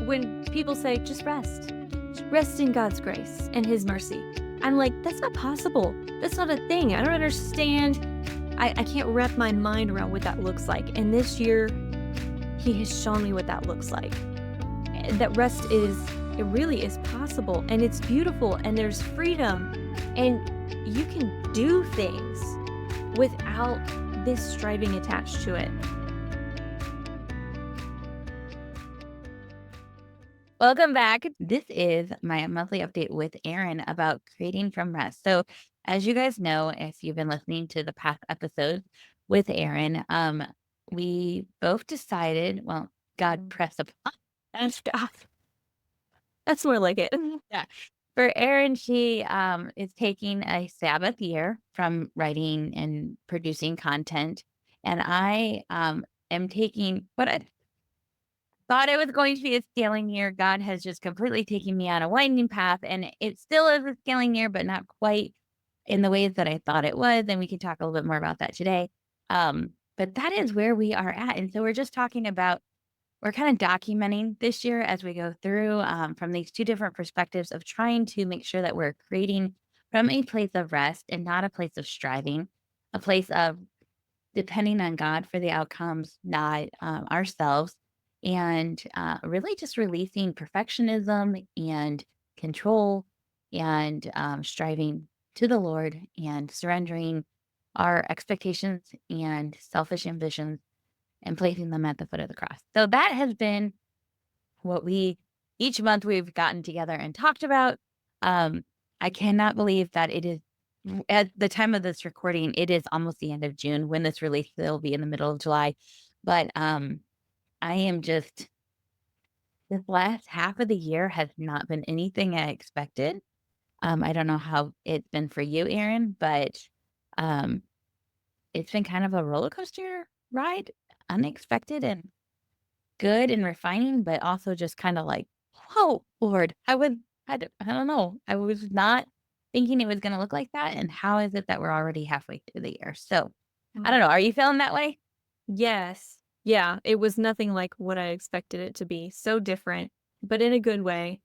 when people say, just rest in God's grace and his mercy. I'm like, that's not possible. That's not a thing. I don't understand. I can't wrap my mind around what that looks like. And this year, he has shown me what that looks like. That rest it really is possible, and it's beautiful, and there's freedom, and you can do things without this striving attached to it. Welcome back. This is my monthly update with Erin about creating from rest. So, as you guys know, if you've been listening to the past episodes with Erin, we both decided, well, God pressed upon and stuff. That's more like it. Yeah. For Erin, she is taking a Sabbath year from writing and producing content. And I am taking what I thought it was going to be a scaling year. God has just completely taken me on a winding path, and it still is a scaling year, but not quite in the ways that I thought it was. And we can talk a little bit more about that today. But that is where we are at. And so we're just talking about, we're kind of documenting this year as we go through from these two different perspectives of trying to make sure that we're creating from a place of rest and not a place of striving, a place of depending on God for the outcomes, not ourselves, and really just releasing perfectionism and control and striving to the Lord and surrendering our expectations and selfish ambitions and placing them at the foot of the cross. So that has been what each month we've gotten together and talked about. Um, I cannot believe that it is at the time of this recording, it is almost the end of June. When this release, it'll be in the middle of July. But I am just this last half of the year has not been anything I expected. I don't know how it's been for you, Erin, but um, it's been kind of a roller coaster ride, unexpected and good and refining, but also just kinda like, "Whoa, Lord, I don't know. I was not thinking it was gonna look like that, and how is it that we're already halfway through the year?" So, I don't Mm. know, are you feeling that way? Yes. Yeah, it was nothing like what I expected it to be. So different, but in a good way.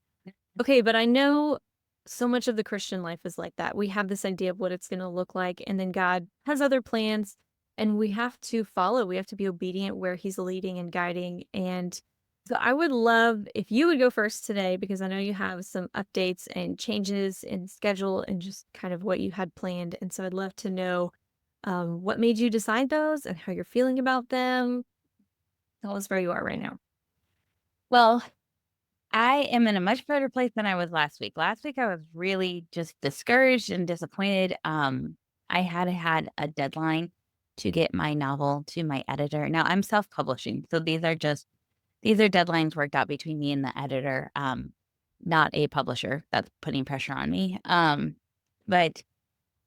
Okay, but I know so much of the Christian life is like that. We have this idea of what it's going to look like, and then God has other plans, and we have to follow. We have to be obedient where He's leading and guiding. And so I would love if you would go first today, because I know you have some updates and changes in schedule and just kind of what you had planned. And so I'd love to know what made you decide those and how you're feeling about them. Tell us where you are right now. Well, I am in a much better place than I was last week. Last week, I was really just discouraged and disappointed. I had a deadline to get my novel to my editor. Now, I'm self-publishing, so these are deadlines worked out between me and the editor, not a publisher that's putting pressure on me. But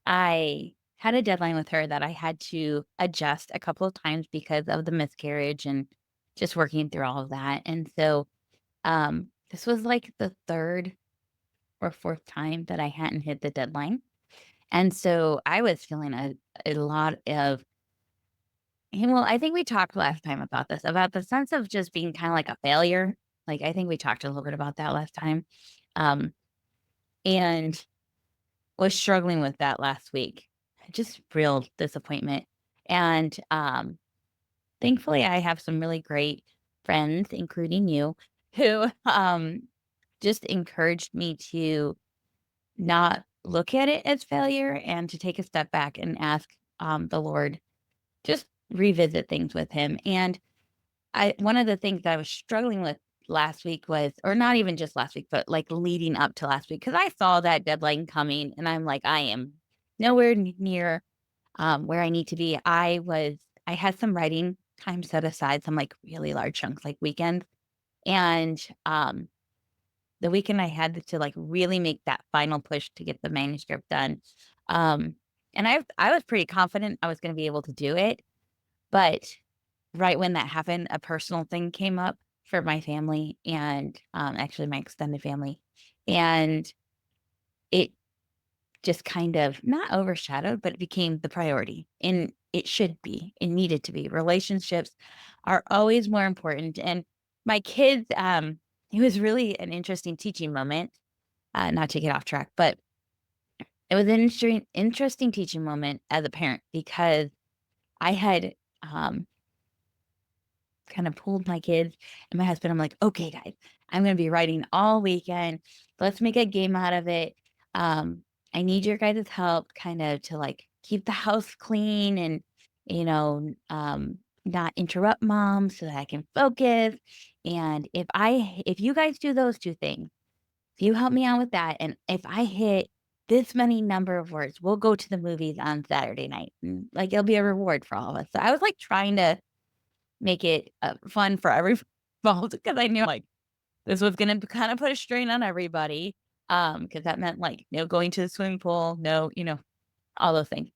I had a deadline with her that I had to adjust a couple of times because of the miscarriage and just working through all of that. And so this was like the third or fourth time that I hadn't hit the deadline. And so I was feeling a lot of, and well, I think we talked last time about this, about the sense of just being kind of like a failure. Like, I think we talked a little bit about that last time. Um, and was struggling with that last week. Just real disappointment. And thankfully, I have some really great friends, including you, who just encouraged me to not look at it as failure and to take a step back and ask the Lord, just revisit things with Him. And one of the things that I was struggling with last week was, or not even just last week, but like leading up to last week, because I saw that deadline coming and I'm like, I am nowhere near where I need to be. I had some writing time set aside, some like really large chunks, like weekends. And the weekend I had to like really make that final push to get the manuscript done. Um, and I was pretty confident I was going to be able to do it. But right when that happened, a personal thing came up for my family and, actually my extended family, and it just kind of not overshadowed, but it became the priority, and it should be, it needed to be. Relationships are always more important, and my kids, it was really an interesting teaching moment, not to get off track, but it was an interesting teaching moment as a parent because I had, um, kind of pulled my kids and my husband. I'm like, "Okay, guys, I'm gonna be writing all weekend. Let's make a game out of it. Um, I need your guys' help kind of to like keep the house clean and, you know, not interrupt mom so that I can focus. And if you guys do those two things, if you help me out with that, and if I hit this many number of words, we'll go to the movies on Saturday night. And, like it'll be a reward for all of us." So I was like trying to make it, fun for every involved because I knew, like, this was gonna kinda put a strain on everybody, because that meant, like, no going to the swimming pool, no, all those things.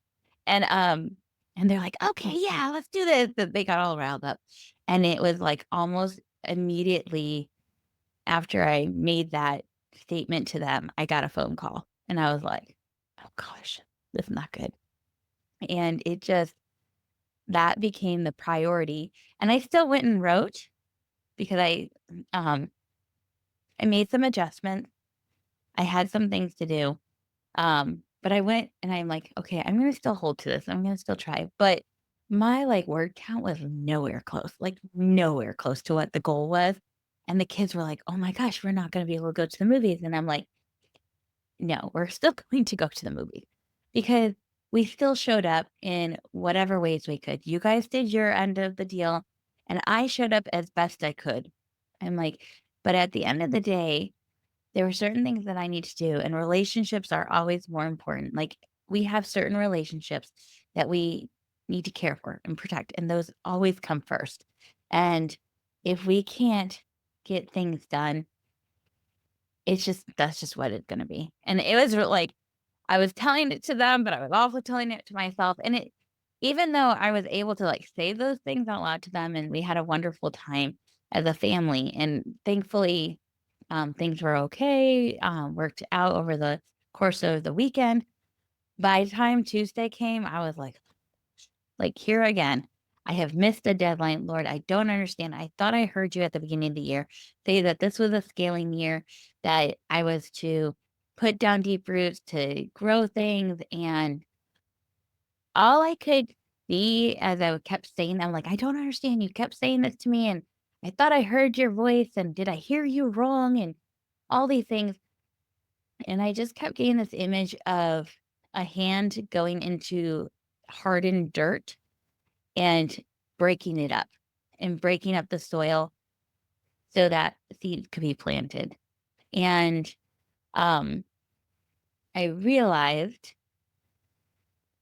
And, and they're like, "Okay, yeah, let's do this." They got all riled up. And it was, like, almost immediately after I made that statement to them, I got a phone call, and I was like, "Oh gosh, this is not good." And it just that became the priority, and I still went and wrote because um, I made some adjustments. I had some things to do. But I went and I'm like, "Okay, I'm gonna still hold to this. I'm gonna still try." But my, like, word count was nowhere close to what the goal was. And the kids were like, "Oh my gosh, we're not gonna be able to go to the movies." And I'm like, "No, we're still going to go to the movies because we still showed up in whatever ways we could. You guys did your end of the deal, and I showed up as best I could." I'm like, "But at the end of the day, there were certain things that I need to do, and relationships are always more important. Like, we have certain relationships that we need to care for and protect, and those always come first. And if we can't get things done, that's just what it's gonna be." And it was like I was telling it to them, but I was also telling it to myself. And even though I was able to like say those things out loud to them, and we had a wonderful time as a family, and thankfully, things were okay, worked out over the course of the weekend. By the time Tuesday came, I was like, here again. I have missed a deadline. Lord, I don't understand. I thought I heard you at the beginning of the year say that this was a scaling year, that I was to put down deep roots to grow things. And all I could see as I kept saying, I'm like, "I don't understand. You kept saying this to me. And I thought I heard your voice. And did I hear you wrong?" And all these things. And I just kept getting this image of a hand going into hardened dirt and breaking it up and breaking up the soil so that seeds could be planted. And um, I realized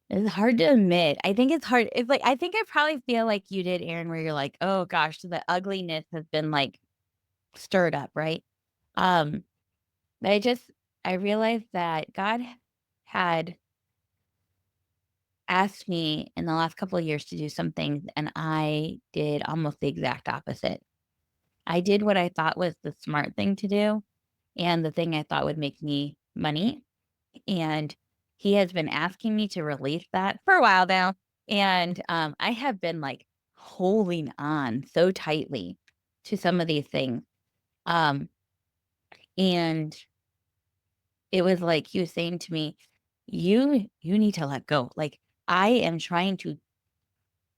it's hard to admit. I think it's hard. It's like I think I probably feel like you did, Aaron, where you're like, "Oh gosh, the ugliness has been like stirred up," right? Um, but I realized that God had asked me in the last couple of years to do some things, and I did almost the exact opposite. I did what I thought was the smart thing to do and the thing I thought would make me money. And he has been asking me to release that for a while now. And I have been like holding on so tightly to some of these things. Um, and it was like he was saying to me, you need to let go. Like I am trying to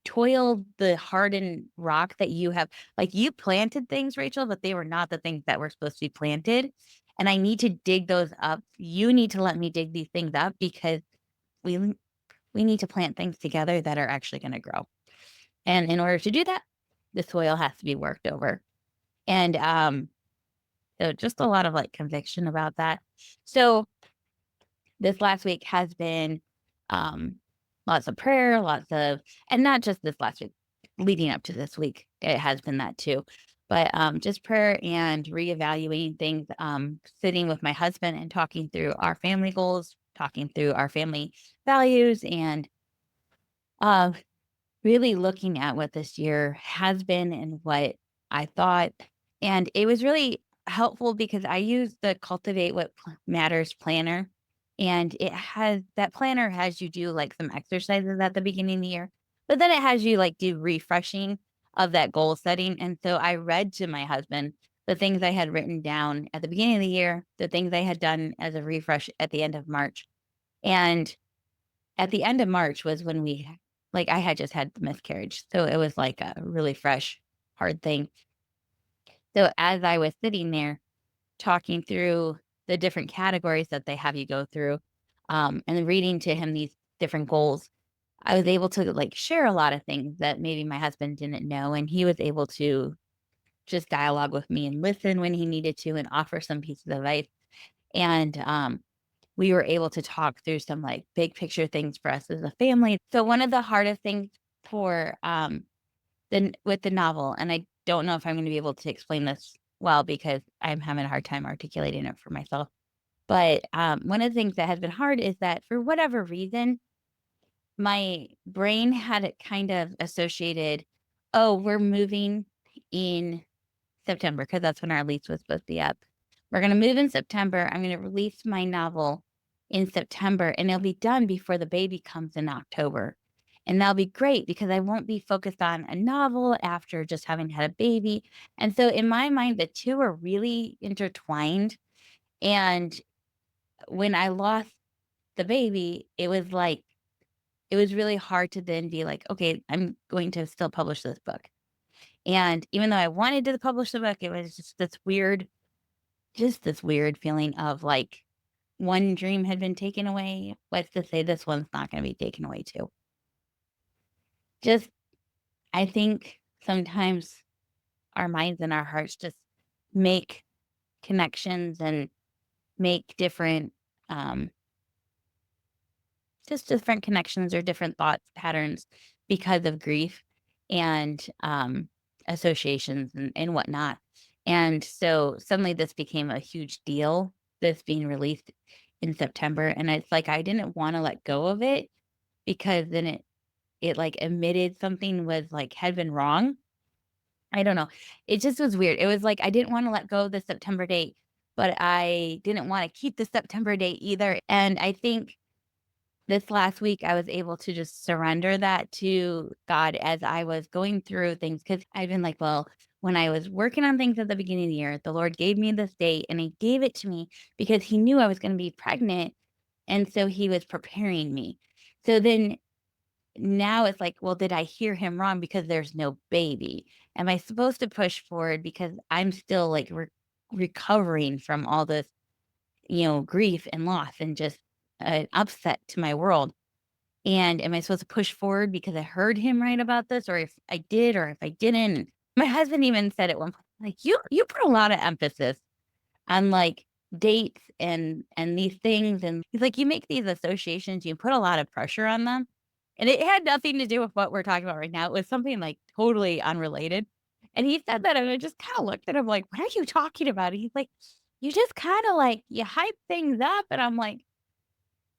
toil the hardened rock that you have, like, you planted things, Rachel, but they were not the things that were supposed to be planted, and I need to dig those up. You need to let me dig these things up because we we need to plant things together that are actually gonna grow, and in order to do that, the soil has to be worked over, and, so just a lot of, like, conviction about that. So this last week has been, um, lots of prayer, lots of and not just this last week, leading up to this week, it has been that too. But, just prayer and reevaluating things, sitting with my husband and talking through our family goals, talking through our family values, and, uh, really looking at what this year has been and what I thought. And it was really helpful because I used the Cultivate What Matters planner. And that planner has you do like some exercises at the beginning of the year, but then it has you like do refreshing of that goal setting. And so I read to my husband the things I had written down at the beginning of the year, the things I had done as a refresh at the end of March. And at the end of March was when I had just had the miscarriage. So it was like a really fresh, hard thing. So as I was sitting there talking through the different categories that they have you go through, and reading to him these different goals, I was able to like share a lot of things that maybe my husband didn't know. And he was able to just dialogue with me and listen when he needed to and offer some pieces of advice. And we were able to talk through some like big picture things for us as a family. So one of the hardest things for with the novel, and I don't know if I'm going to be able to explain this well because I'm having a hard time articulating it for myself. But one of the things that has been hard is that for whatever reason, my brain had it kind of associated, oh, we're moving in September, because that's when our lease was supposed to be up. We're gonna move in September. I'm gonna release my novel in September, and it'll be done before the baby comes in October. And that'll be great because I won't be focused on a novel after just having had a baby. And so in my mind, the two are really intertwined. And when I lost the baby, it was really hard to then be like, okay, I'm going to still publish this book. And even though I wanted to publish the book, it was just this weird feeling of like one dream had been taken away. What's to say this one's not going to be taken away too? Just, I think sometimes our minds and our hearts just make connections and make um, different connections or different thoughts patterns because of grief and associations and whatnot. And so suddenly this became a huge deal, this being released in September. And it's like I didn't want to let go of it because then it like admitted something was like had been wrong. I don't know. It just was weird. It was like I didn't want to let go of the September date, but I didn't want to keep the September date either. And I think this last week, I was able to just surrender that to God as I was going through things because I've been like, well, when I was working on things at the beginning of the year, the Lord gave me this date and He gave it to me because He knew I was going to be pregnant. And so He was preparing me. So then now it's like, well, did I hear Him wrong because there's no baby? Am I supposed to push forward because I'm still like recovering from all this, grief and loss and just an upset to my world? And am I supposed to push forward because I heard him right about this, or if I did, or if I didn't? And my husband even said at one point, like, you put a lot of emphasis on like dates and these things. And he's like, you make these associations, you put a lot of pressure on them. And it had nothing to do with what we're talking about right now. It was something like totally unrelated. And he said that, and I just kind of looked at him like, what are you talking about? He's like, you just kind of like you hype things up. And I'm like,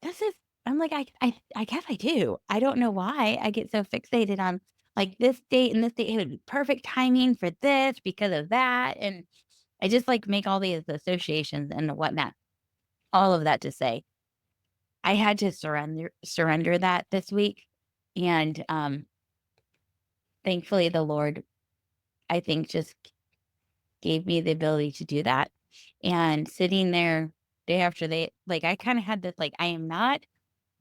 this is I'm like, I guess I do. I don't know why I get so fixated on, like, this date and this date, it would be perfect timing for this because of that, and I just, like, make all these associations and whatnot. All of that to say, I had to surrender that this week, and, thankfully, the Lord, I think, just gave me the ability to do that, and sitting there day after day, like, I kinda had this, like, I am not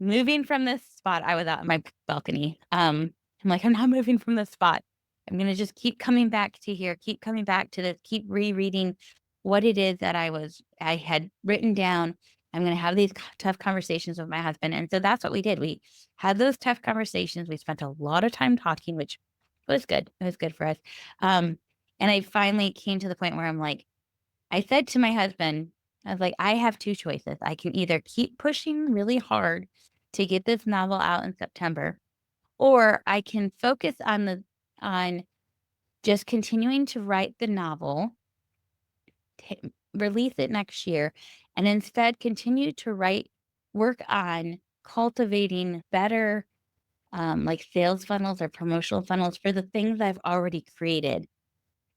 moving from this spot. I was out on my balcony. I'm like, "I'm not moving from this spot. I'm gonna just keep coming back to here, keep coming back to this, keep rereading what it is that I had written down. I'm gonna have these tough conversations with my husband." And so that's what we did. We had those tough conversations. We spent a lot of time talking, which was good. It was good for us. Um, and I finally came to the point where I'm like, I said to my husband, I was like, I have two choices. I can either keep pushing really hard to get this novel out in September, or I can focus on just continuing to write the novel, release it next year, and instead continue to work on cultivating better like sales funnels or promotional funnels for the things I've already created.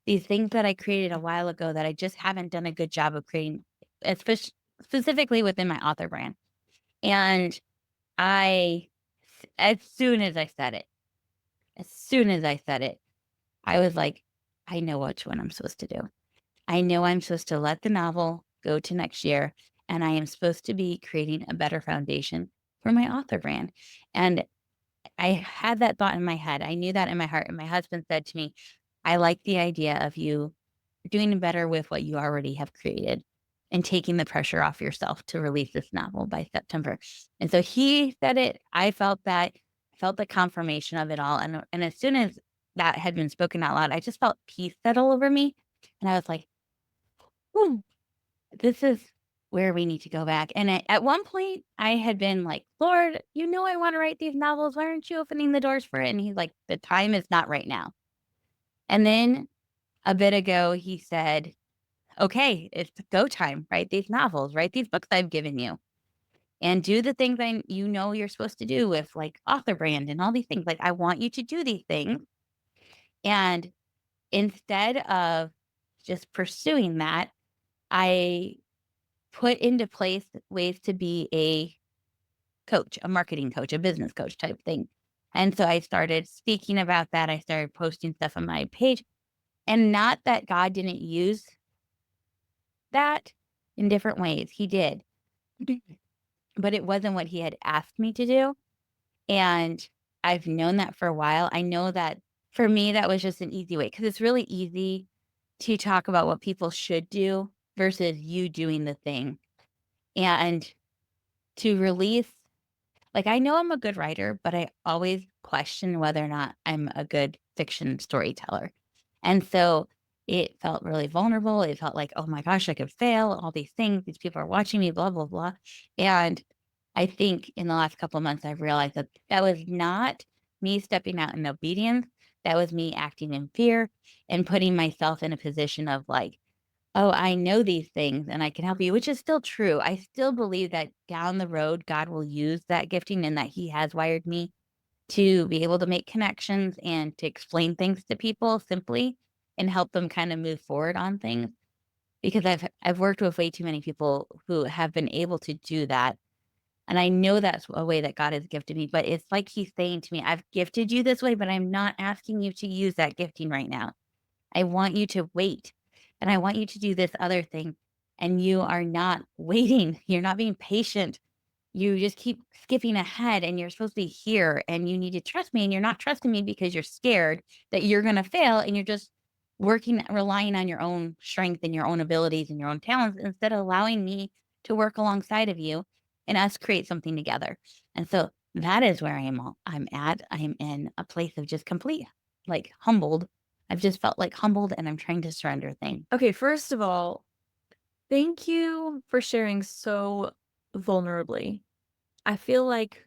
These things that I created a while ago that I just haven't done a good job of creating, especially specifically within my author brand. And I, as soon as I said it, as soon as I said it, I was like, I know which one I'm supposed to do. I know I'm supposed to let the novel go to next year, and I am supposed to be creating a better foundation for my author brand. And I had that thought in my head. I knew that in my heart. And my husband said to me, I like the idea of you doing better with what you already have created and taking the pressure off yourself to release this novel by September. And so he said it. I felt that, felt the confirmation of it all. And as soon as that had been spoken out loud, I just felt peace settle over me. And I was like, "Whew, this is where we need to go back." And at one point, I had been like, Lord, you know, I want to write these novels. Why aren't you opening the doors for it? And he's like, the time is not right now. And then a bit ago, he said, okay, it's go time. Write these novels, write these books I've given you, and do the things you know you're supposed to do with like author brand and all these things. Like, I want you to do these things. And instead of just pursuing that, I put into place ways to be a coach, a marketing coach, a business coach type thing. And so I started speaking about that. I started posting stuff on my page. And not that God didn't use that in different ways. He did. But it wasn't what he had asked me to do. And I've known that for a while. I know that for me, that was just an easy way because it's really easy to talk about what people should do versus you doing the thing. And to release, like, I know I'm a good writer, but I always question whether or not I'm a good fiction storyteller. And so it felt really vulnerable. It felt like, oh my gosh, I could fail, all these things. These people are watching me, blah, blah, blah. And I think in the last couple of months, I've realized that that was not me stepping out in obedience. That was me acting in fear and putting myself in a position of like, oh, I know these things and I can help you, which is still true. I still believe that down the road, God will use that gifting and that He has wired me to be able to make connections and to explain things to people simply and help them kind of move forward on things. Because I've worked with way too many people who have been able to do that. And I know that's a way that God has gifted me, but it's like He's saying to me, I've gifted you this way, but I'm not asking you to use that gifting right now. I want you to wait, and I want you to do this other thing, and you are not waiting. You're not being patient. You just keep skipping ahead, and you're supposed to be here, and you need to trust me, and you're not trusting me because you're scared that you're gonna fail, and you're just relying on your own strength and your own abilities and your own talents instead of allowing me to work alongside of you and us create something together. And so that is where I'm at. I'm in a place of just complete, like, humbled. I've just felt, like, humbled, and I'm trying to surrender things. Okay, first of all, thank you for sharing so vulnerably. I feel like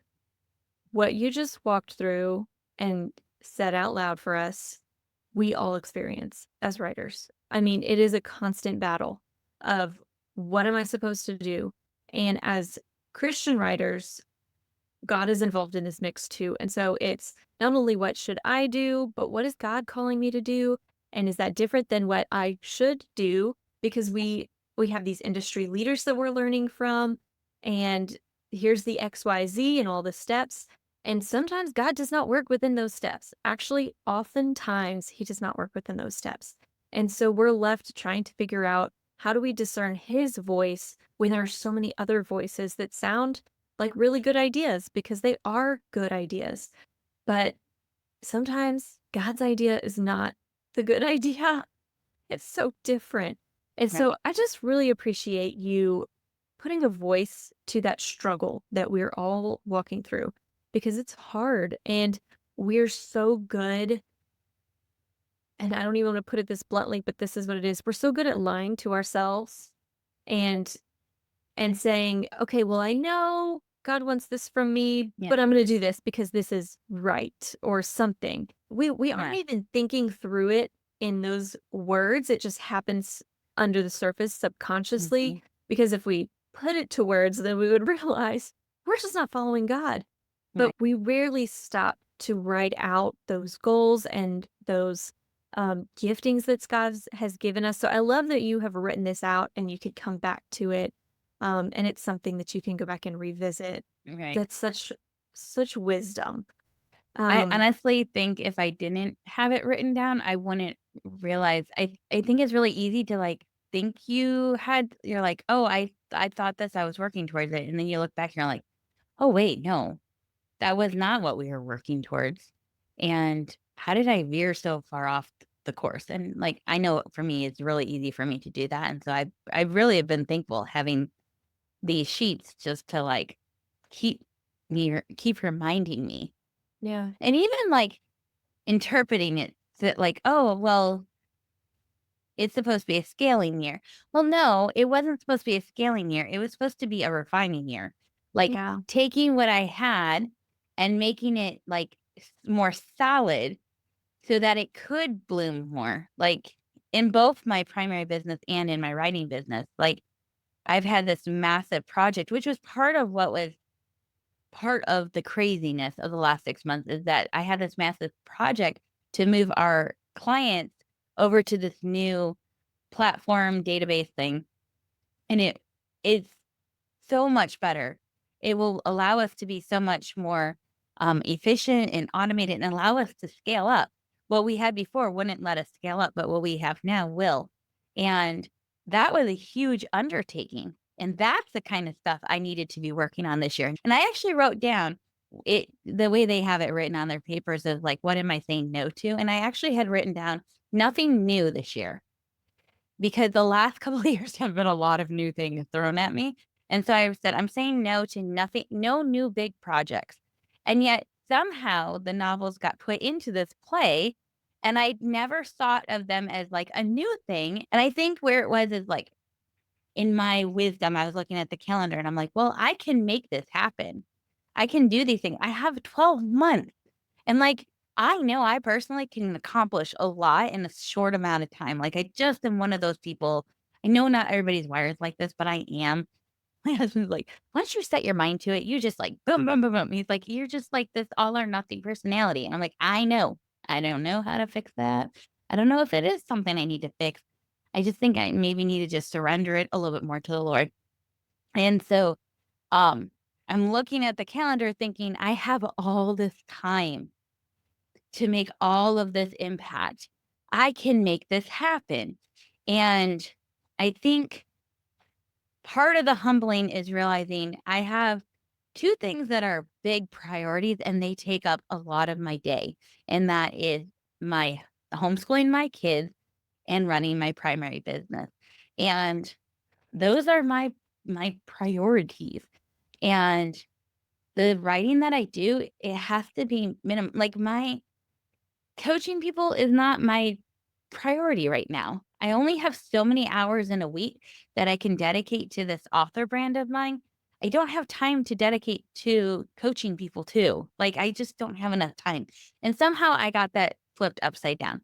what you just walked through and said out loud for us, we all experience as writers. I mean, it is a constant battle of what am I supposed to do? And as Christian writers, God is involved in this mix too. And so it's not only what should I do, but what is God calling me to do? And is that different than what I should do? Because we have these industry leaders that we're learning from, and here's the XYZ and all the steps. And sometimes God does not work within those steps. Actually, oftentimes he does not work within those steps. And so we're left trying to figure out how do we discern his voice when there are so many other voices that sound like really good ideas because they are good ideas. But sometimes God's idea is not the good idea. It's so different. And so Right. I just really appreciate you putting a voice to that struggle that we're all walking through because it's hard and we're so good. And I don't even want to put it this bluntly, but this is what it is. We're so good at lying to ourselves and saying, "Okay, well, I know God wants this from me, Yeah. but I'm gonna do this because this is right," or something. We aren't Yeah. even thinking through it in those words, it just happens under the surface subconsciously, Mhm. because if we put it to words, then we would realize we're just not following God. But Right. we rarely stop to write out those goals and those, giftings that God has given us, so I love that you have written this out and you could come back to it and it's something that you can go back and revisit. Right. That's such wisdom. I Um, honestly think if I didn't have it written down, I wouldn't realize. I think it's really easy to, like, think you're like, "Oh, I thought this, I was working towards it," and then you look back and you're like, "Oh, wait, no, that was not what we were working towards, and how did I veer so far off the course?" And, like, I know for me, it's really easy for me to do that, and so I really have been thankful having these sheets just to, like, keep keep reminding me, yeah. and even, like, interpreting it that like, "Oh, well, it's supposed to be a scaling year." Well, no, it wasn't supposed to be a scaling year, it was supposed to be a refining year. Like, Yeah. taking what I had and making it, like, more solid so that it could bloom more. Like, in both my primary business and in my writing business, like, I've had this massive project, which was part of the craziness of the last 6 months is that I had this massive project to move our clients over to this new platform database thing, and it is so much better. It will allow us to be so much more, efficient and automated and allow us to scale up. What we had before wouldn't let us scale up, but what we have now will. And that was a huge undertaking. And that's the kind of stuff I needed to be working on this year. And I actually wrote down the way they have it written on their papers is like, what am I saying no to? And I actually had written down nothing new this year because the last couple of years have been a lot of new things thrown at me, and so I said, "I'm saying no to nothing, no new big projects." And yet somehow the novels got put into this play, and I never thought of them as, like, a new thing, and I think where it was is, like, in my wisdom, I was looking at the calendar and I'm like, "Well, I can make this happen. I can do these things. I have 12 months." And, like, I know I personally can accomplish a lot in a short amount of time. Like, I just am one of those people. I know not everybody's wired like this, but I am. My husband's like, "Once you set your mind to it, you just like boom, boom, boom, boom." He's like, "You're just like this all or nothing personality." And I'm like, "I know. I don't know how to fix that. I don't know if it is something I need to fix. I just think I maybe need to just surrender it a little bit more to the Lord." And so, um, I'm looking at the calendar thinking, I have all this time to make all of this impact. I can make this happen. And I think part of the humbling is realizing I have two things that are big priorities and they take up a lot of my day. And that is my homeschooling my kids and running my primary business. And those are my priorities. And the writing that I do, it has to be minimum. Like my coaching people is not my priority right now. I only have so many hours in a week that I can dedicate to this author brand of mine. I don't have time to dedicate to coaching people too. Like I just don't have enough time. And somehow I got that flipped upside down.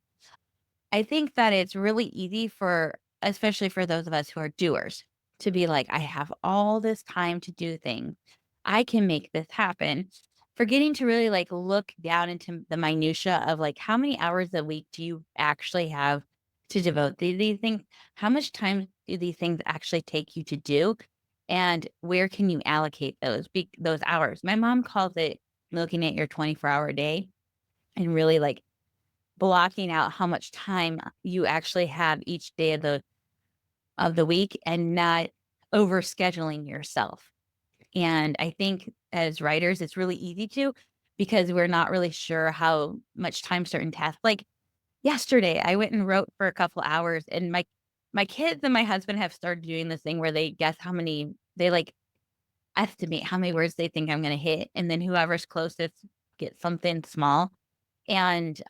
I think that it's really easy for especially for those of us who are doers, to be like, "I have all this time to do things. I can make this happen." Forgetting to really, like, look down into the minutia of, like, how many hours a week do you actually have to devote to these things? How much time do these things actually take you to do? And where can you allocate those hours? My mom calls it looking at your 24-hour day and really, like, blocking out how much time you actually have each day of the week and not overscheduling yourself. And I think as writers, it's really easy to because we're not really sure how much time certain tasks like yesterday, I went and wrote for a couple hours and my kids and my husband have started doing this thing where they guess how many they like estimate how many words they think I'm gonna hit, and then whoever's closest gets something small. And,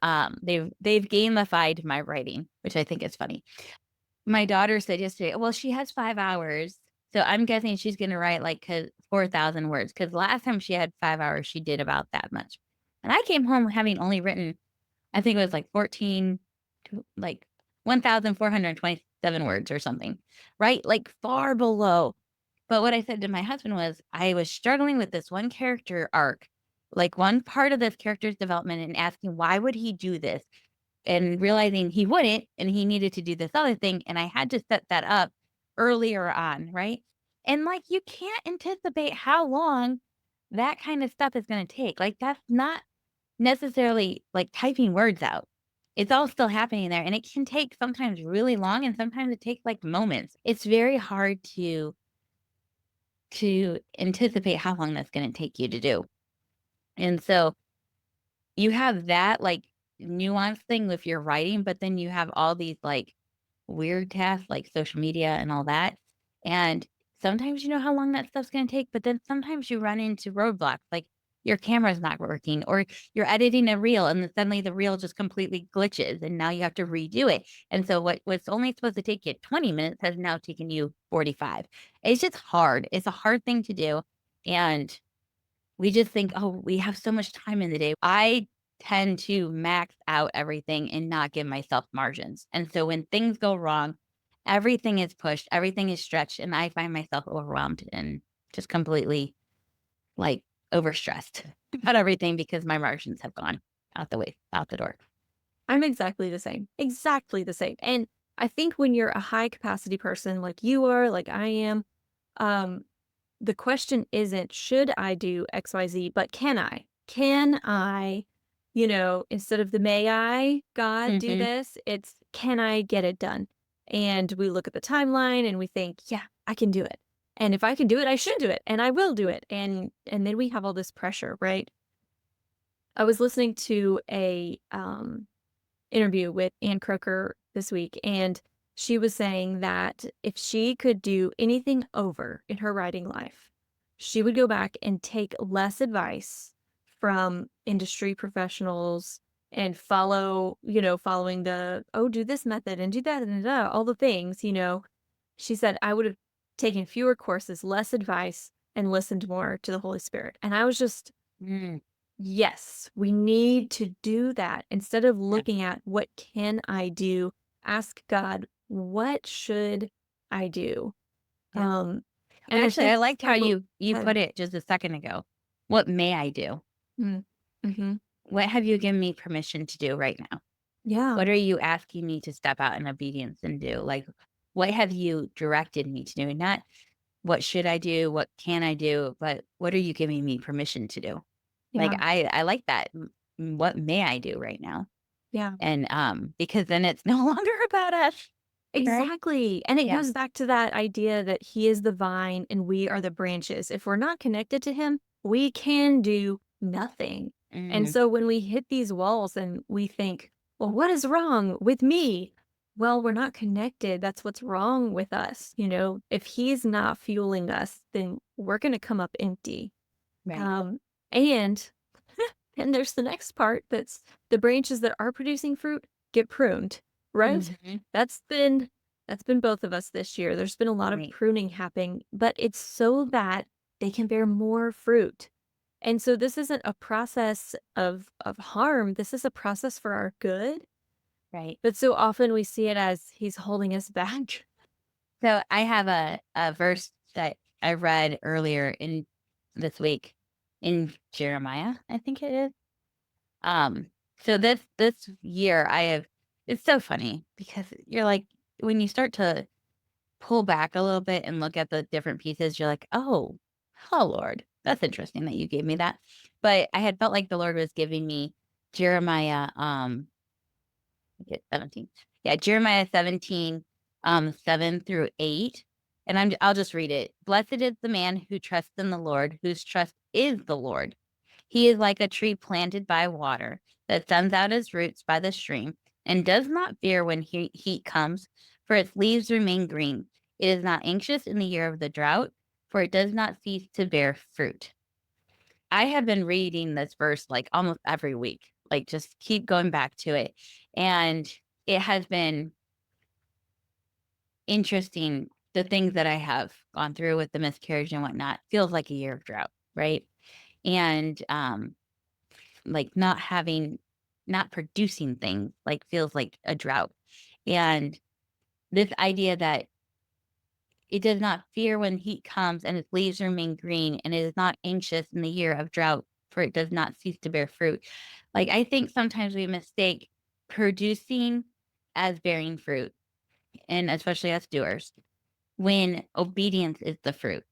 they've gamified my writing, which I think is funny. My daughter said yesterday, "Well, she has 5 hours, so I'm guessing she's gonna write, like, 4,000 words. Because last time she had 5 hours, she did about that much. And I came home having only written, I think it was, like, 14 to like, 1,427 words or something, right? Like, far below. But what I said to my husband was, I was struggling with this one character arc, like, one part of this character's development and asking, "Why would he do this?" And realizing he wouldn't, and he needed to do this other thing, and I had to set that up earlier on, right? And, like, you can't anticipate how long that kind of stuff is gonna take, like, that's necessarily like typing words out. It's all still happening there, and it can take sometimes really long and sometimes it takes like moments. It's very hard to anticipate how long that's going to take you to do. And so you have that like nuance thing with your writing, but then you have all these like weird tasks like social media and all that. And sometimes you know how long that stuff's going to take, but then sometimes you run into roadblocks like your camera's not working or you're editing a reel and then suddenly the reel just completely glitches and now you have to redo it. And so what was only supposed to take you 20 minutes has now taken you 45. It's just hard. It's a hard thing to do. And we just think, "Oh, we have so much time in the day." I tend to max out everything and not give myself margins, and so when things go wrong, everything is pushed, everything is stretched, and I find myself overwhelmed and just completely, like, overstressed about everything because my margins have gone out the door. I'm exactly the same. Exactly the same. And I think when you're a high capacity person like you are, like I am, um, the question isn't should I do XYZ, but can I? Can I, instead of the may I, God, do Mhm. this, it's can I get it done? And we look at the timeline and we think, yeah, I can do it. And if I can do it, I should do it and I will do it. And then we have all this pressure, right? I was listening to a interview with Ann Croker this week, and she was saying that if she could do anything over in her writing life, she would go back and take less advice from industry professionals and following the, oh, do this method and do that and all the things. She said, I would have taken fewer courses, less advice, and listened more to the Holy Spirit. And I was just, Mm, yes, we need to do that. Instead of yeah, looking at what can I do, ask God, what should I do? yeah. And I Actually, I think liked how several you put it just a second ago. What may I do? mm, mhm, What have you given me permission to do right now? yeah, What are you asking me to step out in obedience and do? Like, what have you directed me to do? Not what should I do? What can I do? But what are you giving me permission to do? Like, yeah, I like that. What may I do right now? yeah. And because then it's no longer about us, right? Exactly. And it Yeah. goes back to that idea that he is the vine and we are the branches. If we're not connected to him, we can do nothing. And Mm, so when we hit these walls and we think, well, what is wrong with me? Well, we're not connected. That's what's wrong with us. If he's not fueling us, then we're going to come up empty. right. Um, and and there's the next part that's the branches that are producing fruit get pruned, right? Hmm. That's been that's been both of us this year. There's been a lot of Right. pruning happening, but it's so that they can bear more fruit. And so this isn't a process of harm. This is a process for our good. Right. But so often we see it as he's holding us back. So I have a verse that I read earlier in this week in Jeremiah, I think it is. Um, so this year I have it's so funny because you're like when you start to pull back a little bit and look at the different pieces, you're like, oh Lord, that's interesting that you gave me that. But I had felt like the Lord was giving me Jeremiah, I get 17. Yeah, Jeremiah 17, 7 through 8. And I'll just read it. Blessed is the man who trusts in the Lord, whose trust is the Lord. He is like a tree planted by water that sends out its roots by the stream and does not fear when heat comes, for its leaves remain green. It is not anxious in the year of the drought, for it does not cease to bear fruit. I have been reading this verse like almost every week, like just keep going back to it. And it has been interesting. The things that I have gone through with the miscarriage and whatnot feels like a year of drought, right? And like not producing things like feels like a drought. And this idea that it does not fear when heat comes and its leaves remain green and it is not anxious in the year of drought for it does not cease to bear fruit. Like I think sometimes we mistake producing as bearing fruit and especially as doers when obedience is the fruit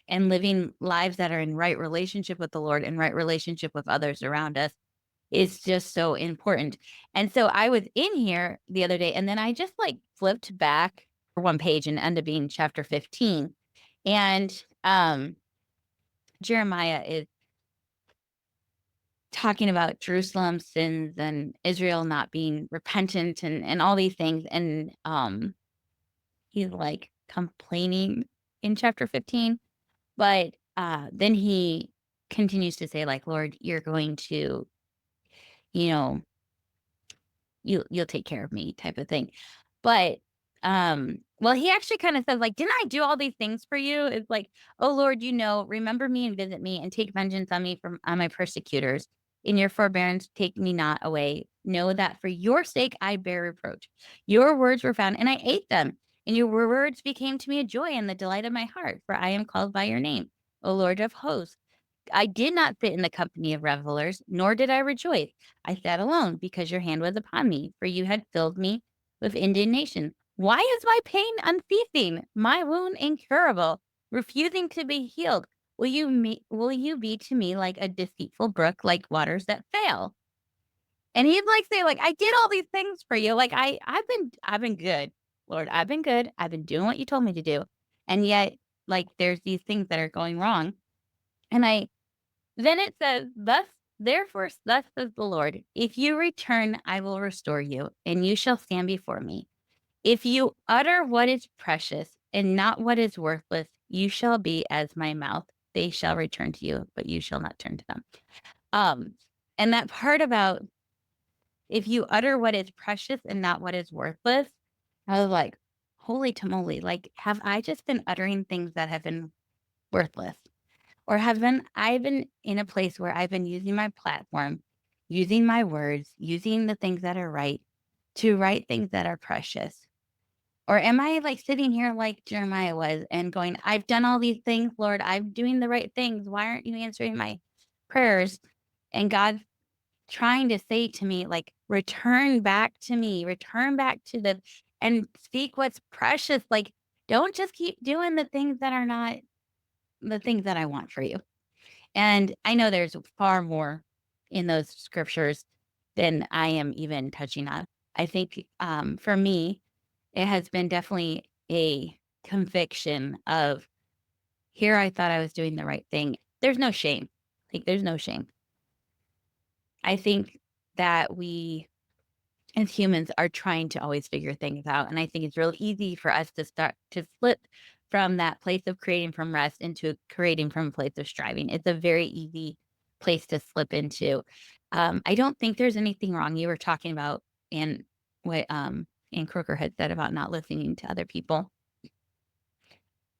and living lives that are in right relationship with the Lord and right relationship with others around us is just so important. And so I was in here the other day and then I just like flipped back for one page and ended up being chapter 15. And Jeremiah is talking about Jerusalem's sins and Israel not being repentant and all these things. And he's like complaining in chapter 15. But then he continues to say, like, Lord, you're going to, you know, you'll take care of me type of thing. But well, he actually kind of says, like, didn't I do all these things for you? It's like, oh Lord, remember me and visit me and take vengeance on me from on my persecutors. In your forbearance, take me not away. Know that for your sake I bear reproach. Your words were found, and I ate them. And your words became to me a joy and the delight of my heart, for I am called by your name, O Lord of hosts. I did not sit in the company of revelers, nor did I rejoice. I sat alone because your hand was upon me, for you had filled me with indignation. Why is my pain unceasing, my wound incurable, refusing to be healed? Will you be to me like a deceitful brook, like waters that fail? And he'd like say, like, I did all these things for you. Like I've been good. Lord, I've been good. I've been doing what you told me to do. And yet, like, there's these things that are going wrong. And then it says, thus says the Lord, if you return, I will restore you, and you shall stand before me. If you utter what is precious and not what is worthless, you shall be as my mouth. They shall return to you, but you shall not turn to them. Um, and that part about if you utter what is precious and not what is worthless, I was like, holy tamale, like, have I just been uttering things that have been worthless? Or I've been in a place where I've been using my platform, using my words, using the things that are right to write things that are precious? Or am I like sitting here like Jeremiah was and going, I've done all these things, Lord, I'm doing the right things. Why aren't you answering my prayers? And God trying to say to me, like, return back to me, return back to the and speak what's precious. Like, don't just keep doing the things that are not the things that I want for you. And I know there's far more in those scriptures than I am even touching on. I think for me, it has been definitely a conviction of here I thought I was doing the right thing. There's no shame. Like, there's no shame. I think that we as humans are trying to always figure things out. And I think it's real easy for us to start to slip from that place of creating from rest into creating from a place of striving. It's a very easy place to slip into. I don't think there's anything wrong. You were talking about and what Ann Crooker had said about not listening to other people.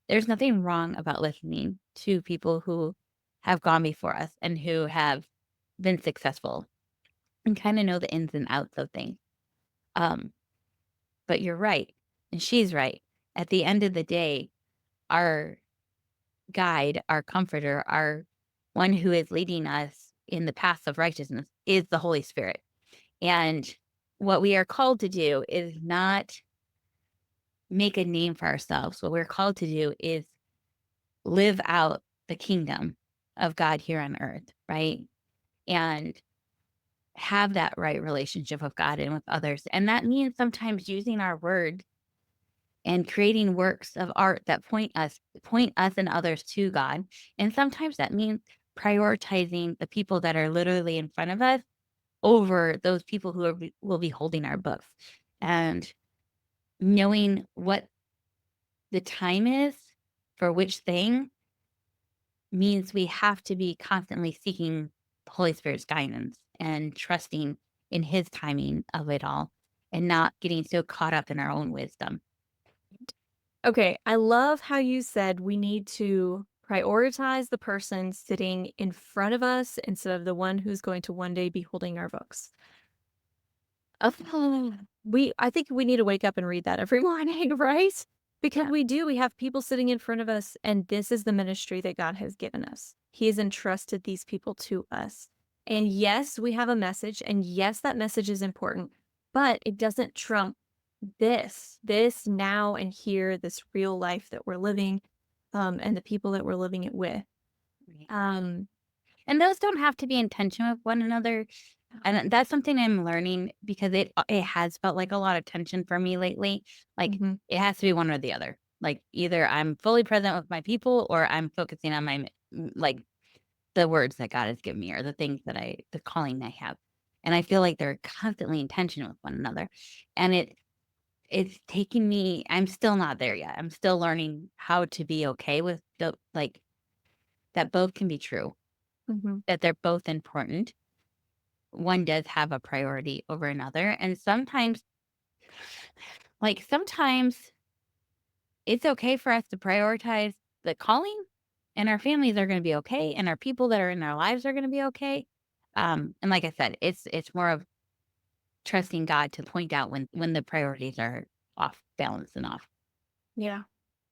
There's nothing wrong about listening to people who have gone before us and who have been successful and kind of know the ins and outs of things. Um, But you're right, and she's right. At the end of the day, our guide, our comforter, our one who is leading us in the paths of righteousness is the Holy Spirit. And what we are called to do is not make a name for ourselves. What we're called to do is live out the kingdom of God here on earth, right? And have that right relationship with God and with others. And that means sometimes using our words and creating works of art that point us and others to God. And sometimes that means prioritizing the people that are literally in front of us over those people who will be holding our books. And knowing what the time is for which thing means we have to be constantly seeking the Holy Spirit's guidance and trusting in his timing of it all and not getting so caught up in our own wisdom. Okay, I love how you said we need to prioritize the person sitting in front of us instead of the one who's going to one day be holding our books. Oh, I think we need to wake up and read that every morning, right? Because Yeah. we have people sitting in front of us, and this is the ministry that God has given us. He has entrusted these people to us. And yes, we have a message, and yes, that message is important, but it doesn't trump this now and here, this real life that we're living, and the people that we're living it with. Right. Um, And those don't have to be in tension with one another. And that's something I'm learning because it has felt like a lot of tension for me lately. Like, Mhm, it has to be one or the other. Like, either I'm fully present with my people or I'm focusing on like, the words that God has given me or the things that the calling I have. And I feel like they're constantly in tension with one another. And it's taking me I'm still not there yet. I'm still learning how to be okay with that both can be true, mhm, that they're both important. One does have a priority over another. And sometimes it's okay for us to prioritize the calling, and our families are going to be okay, and our people that are in our lives are going to be okay. And like I said, it's more of trusting God to point out when the priorities are off balance and off. yeah.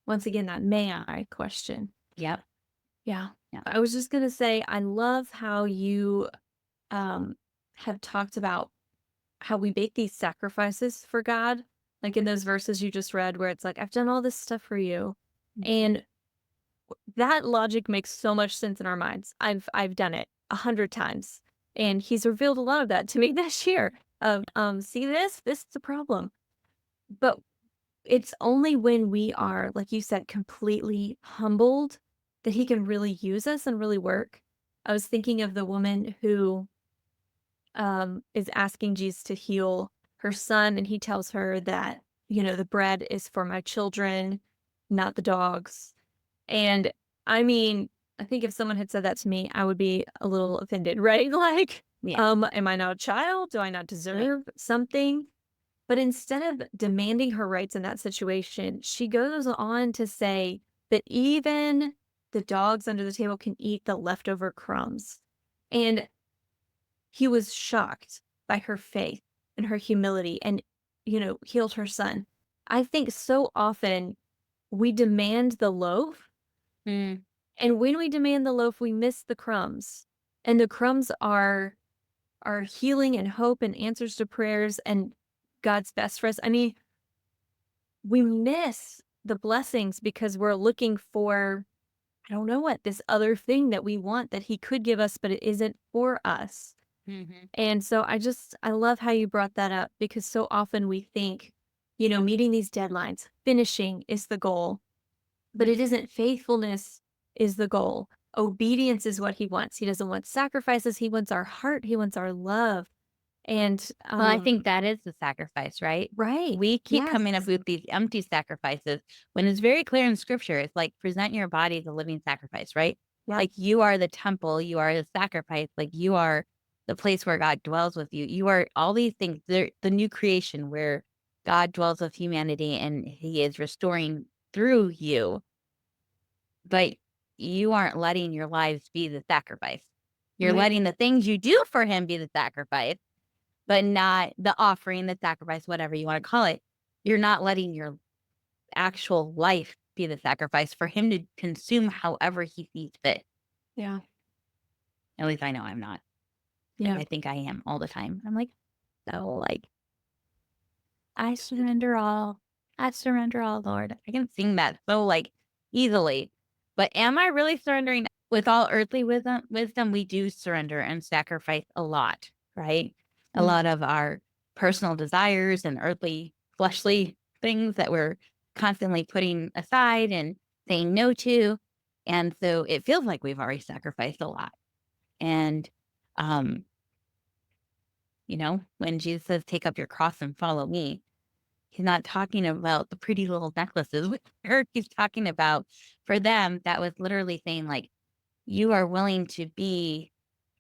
Once again, that "may I" question. Yep. Yeah. Yep. I was just gonna say, I love how you, um, have talked about how we make these sacrifices for God, like in those verses you just read where it's like, "I've done all this stuff for you." And that logic makes so much sense in our minds. I've done it 100 times, and he's revealed a lot of that to me this year of, "See this? This is the problem." But it's only when we are, like you said, completely humbled that he can really use us and really work. I was thinking of the woman who is asking Jesus to heal her son, and he tells her that, the bread is for my children, not the dogs. And I mean, I think if someone had said that to me, I would be a little offended, right? Like, Yeah. am I not a child? Do I not Right. deserve something? But instead of demanding her rights in that situation, she goes on to say that even the dogs under the table can eat the leftover crumbs. And he was shocked by her faith and her humility and, healed her son. I think so often we demand the loaf, Mm, and when we demand the loaf, we miss the crumbs. And the crumbs are healing and hope and answers to prayers and God's best for us. I mean, we miss the blessings because we're looking for, I don't know what, this other thing that we want that he could give us, but it isn't for us. mhm. And so I love how you brought that up because so often we think, meeting these deadlines, finishing is the goal, but it isn't. Faithfulness is the goal. Obedience is what he wants. He doesn't want sacrifices. He wants our heart. He wants our love. And Well, I think that is the sacrifice, right? right. We keep Yes. coming up with these empty sacrifices when it's very clear in scripture. It's like present your body as a living sacrifice, right? Yep. Like you are the temple, you are the sacrifice, like you are the place where God dwells with you. You are all these things. They're the new creation where God dwells with humanity and he is restoring through you, but you aren't letting your lives be the sacrifice. You're Right. letting the things you do for him be the sacrifice but not the offering, the sacrifice, whatever you wanna call it. You're not letting your actual life be the sacrifice for him to consume however he sees fit. Yeah. At least I know I'm not. Like, Yeah. I think I am all the time. I'm like, "No, like, I surrender all. I surrender all, Lord." I can sing that so, like, easily, but am I really surrendering? With all earthly wisdom, we do surrender and sacrifice a lot, right? A Mm. lot of our personal desires and earthly, fleshly things that we're constantly putting aside and saying no to, and so it feels like we've already sacrificed a lot, and, um, when Jesus says, "Take up your cross and follow me," he's not talking about the pretty little necklaces with her. He's talking about for them, that was literally saying, like, you are willing to be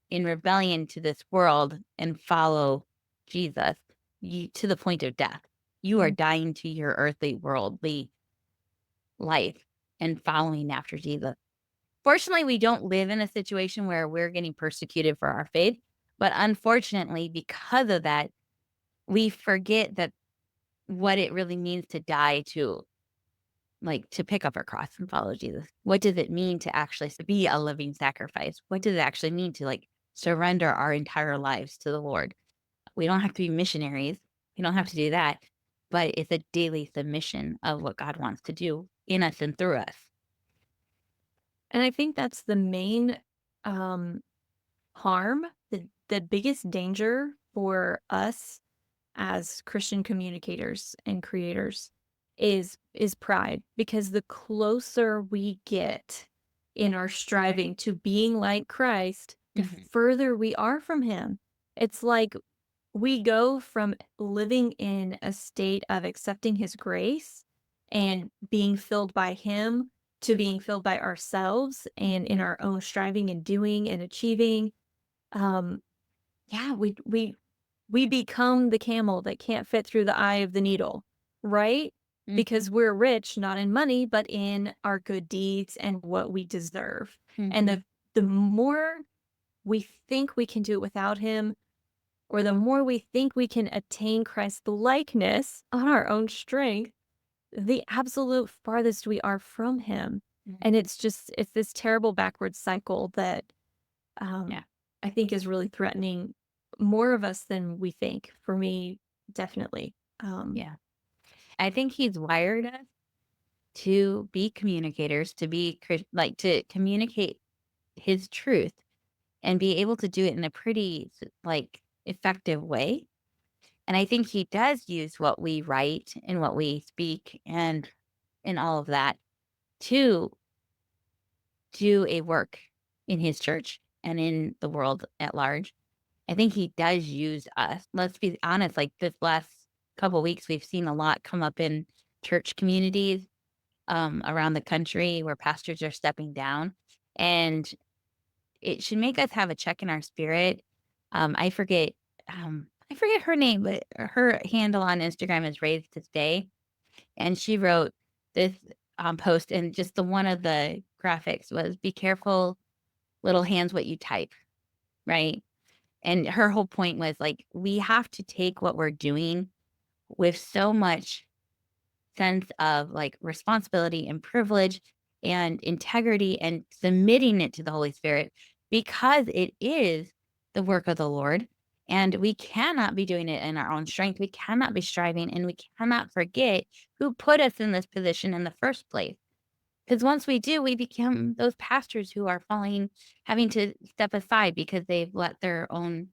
in rebellion to this world and follow Jesus to the point of death. You are Mm. dying to your earthly, worldly life and following after Jesus. Fortunately, we don't live in a situation where we're getting persecuted for our faith. But unfortunately, because of that, we forget that what it really means to die to, like, to pick up our cross and follow Jesus. What does it mean to actually be a living sacrifice? What does it actually mean to, like, surrender our entire lives to the Lord? We don't have to be missionaries. We don't have to do that, but it's a daily submission of what God wants to do in us and through us. And I think that's the main um harm the biggest danger for us as Christian communicators and creators is pride, because the closer we get in our striving to being like Christ, the Mhm. further we are from him. It's like we go from living in a state of accepting his grace and being filled by him to being filled by ourselves and in our own striving and doing and achieving. Um, yeah, we become the camel that can't fit through the eye of the needle, right? Mhm. Because we're rich not in money, but in our good deeds and what we deserve. And Mhm. the more we think we can do it without him, or the more we think we can attain Christ's likeness on our own strength, the absolute farthest we are from him. Mhm. And it's this terrible backwards cycle that Yeah. I think is really threatening more of us than we think. For me, definitely. Yeah. I think he's wired us to be communicators, to be like to communicate his truth and be able to do it in a pretty like effective way. And I think he does use what we write and what we speak and all of that to do a work in his church and in the world at large. I think he does use us. Let's be honest, like this last couple weeks, we've seen a lot come up in church communities around the country where pastors are stepping down. And it should make us have a check in our spirit. I forget, I forget her name, but her handle on Instagram is Raised to Stay, and she wrote this post, and just the one of the graphics was, "Be careful, little hands, what you type." Right, and her whole point was like we have to take what we're doing with so much sense of like responsibility and privilege and integrity and submitting it to the Holy Spirit because it is the work of the Lord. And we cannot be doing it in our own strength. We cannot be striving and we cannot forget who put us in this position in the first place. Because once we do, we become those pastors who are falling, having to step aside because they've let their own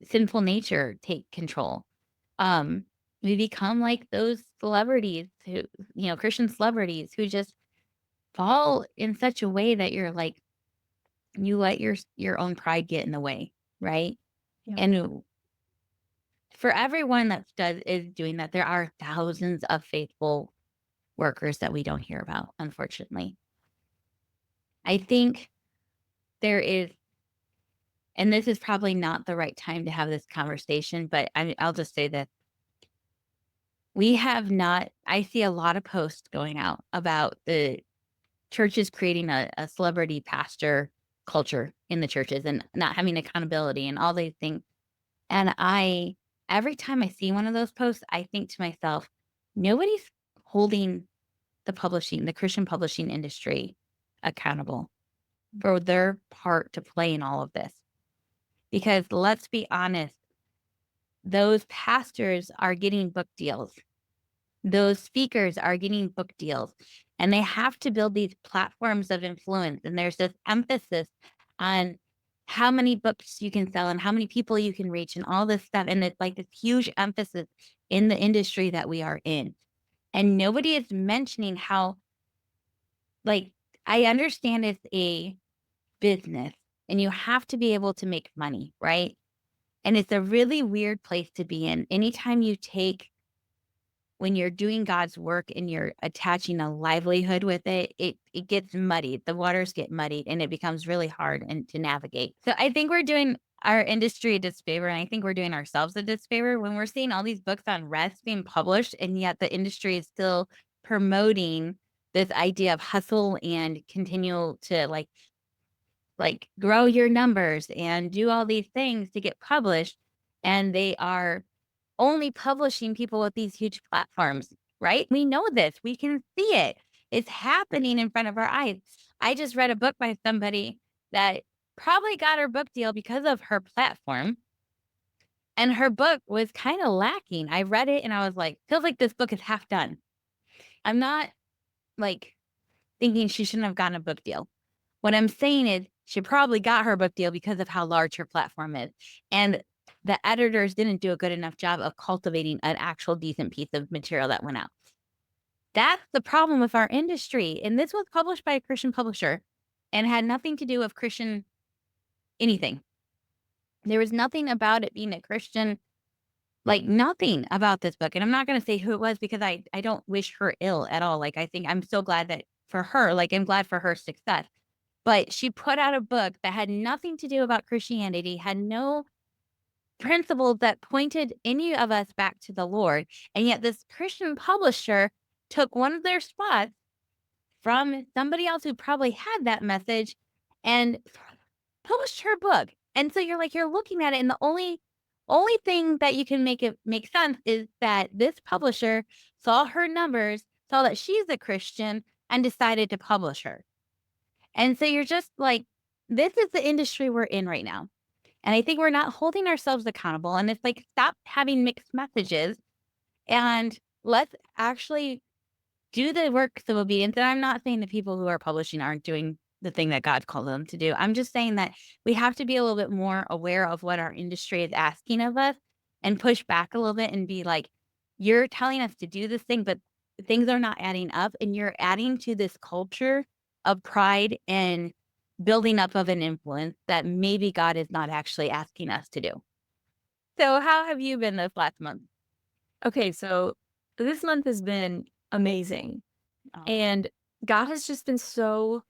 sinful nature take control. Um, we become like those celebrities who, Christian celebrities who just fall in such a way that you're like, you let your own pride get in the way, right? Yeah. And for everyone that does is doing that, there are thousands of faithful workers that we don't hear about, unfortunately. I think there is, and this is probably not the right time to have this conversation, but I'll just say this. We have not, I see a lot of posts going out about the churches creating a celebrity pastor culture in the churches and not having accountability and all these things. And every time I see one of those posts, I think to myself, nobody's holding the Christian publishing industry accountable for their part to play in all of this. Because let's be honest, those pastors are getting book deals. Those speakers are getting book deals and they have to build these platforms of influence. And there's this emphasis on how many books you can sell and how many people you can reach and all this stuff. And it's like this huge emphasis in the industry that we are in. And nobody is mentioning how, like, I understand it's a business and you have to be able to make money, right? And it's a really weird place to be in. Anytime you take when you're doing God's work and you're attaching a livelihood with it, it gets muddied. The waters get muddied and it becomes really hard and to navigate. So I think we're doing our industry a disfavor, and I think we're doing ourselves a disfavor when we're seeing all these books on rest being published, and yet the industry is still promoting this idea of hustle and continue to like grow your numbers and do all these things to get published. And they are only publishing people with these huge platforms, right? We know this. We can see it. It's happening in front of our eyes. I just read a book by somebody that probably got her book deal because of her platform. And her book was kind of lacking. I read it and I was like, feels like this book is half done. I'm not like thinking she shouldn't have gotten a book deal. What I'm saying is She probably got her book deal because of how large her platform is. And the editors didn't do a good enough job of cultivating an actual decent piece of material that went out. That's the problem with our industry. And this was published by a Christian publisher and had nothing to do with Christian anything. There was nothing about it being a Christian, like nothing about this book. And I'm not going to say who it was because I don't wish her ill at all. Like, I think I'm so glad that for her, like, I'm glad for her success. But she put out a book that had nothing to do about Christianity, had no principles that pointed any of us back to the Lord. And yet this Christian publisher took one of their spots from somebody else who probably had that message and published her book. And so you're like, you're looking at it, and the only thing that you can make it make sense is that this publisher saw her numbers, saw that she's a Christian, and decided to publish her. And so you're just like, this is the industry we're in right now. And I think we're not holding ourselves accountable. And it's like, stop having mixed messages and let's actually do the work of obedience. And I'm not saying the people who are publishing aren't doing the thing that God called them to do. I'm just saying that we have to be a little bit more aware of what our industry is asking of us and push back a little bit and be like, you're telling us to do this thing, but things are not adding up. And you're adding to this culture of pride and building up of an influence that maybe God is not actually asking us to do. So, how have you been this last month? Okay, so this month has been amazing, Oh, and God has just been so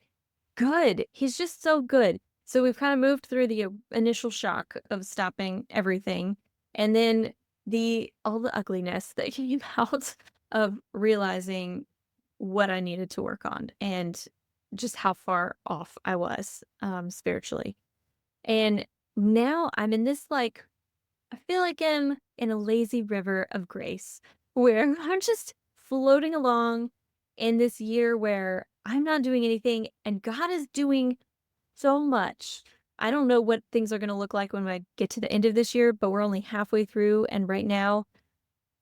good. He's just so good. So we've kind of moved through the initial shock of stopping everything, and then the all the ugliness that came out of realizing what I needed to work on and just how far off I was spiritually. And now I'm in this like I feel like I'm in a lazy river of grace where I'm just floating along in this year where I'm not doing anything and God is doing so much. I don't know what things are going to look like when I get to the end of this year, but we're only halfway through. And right now,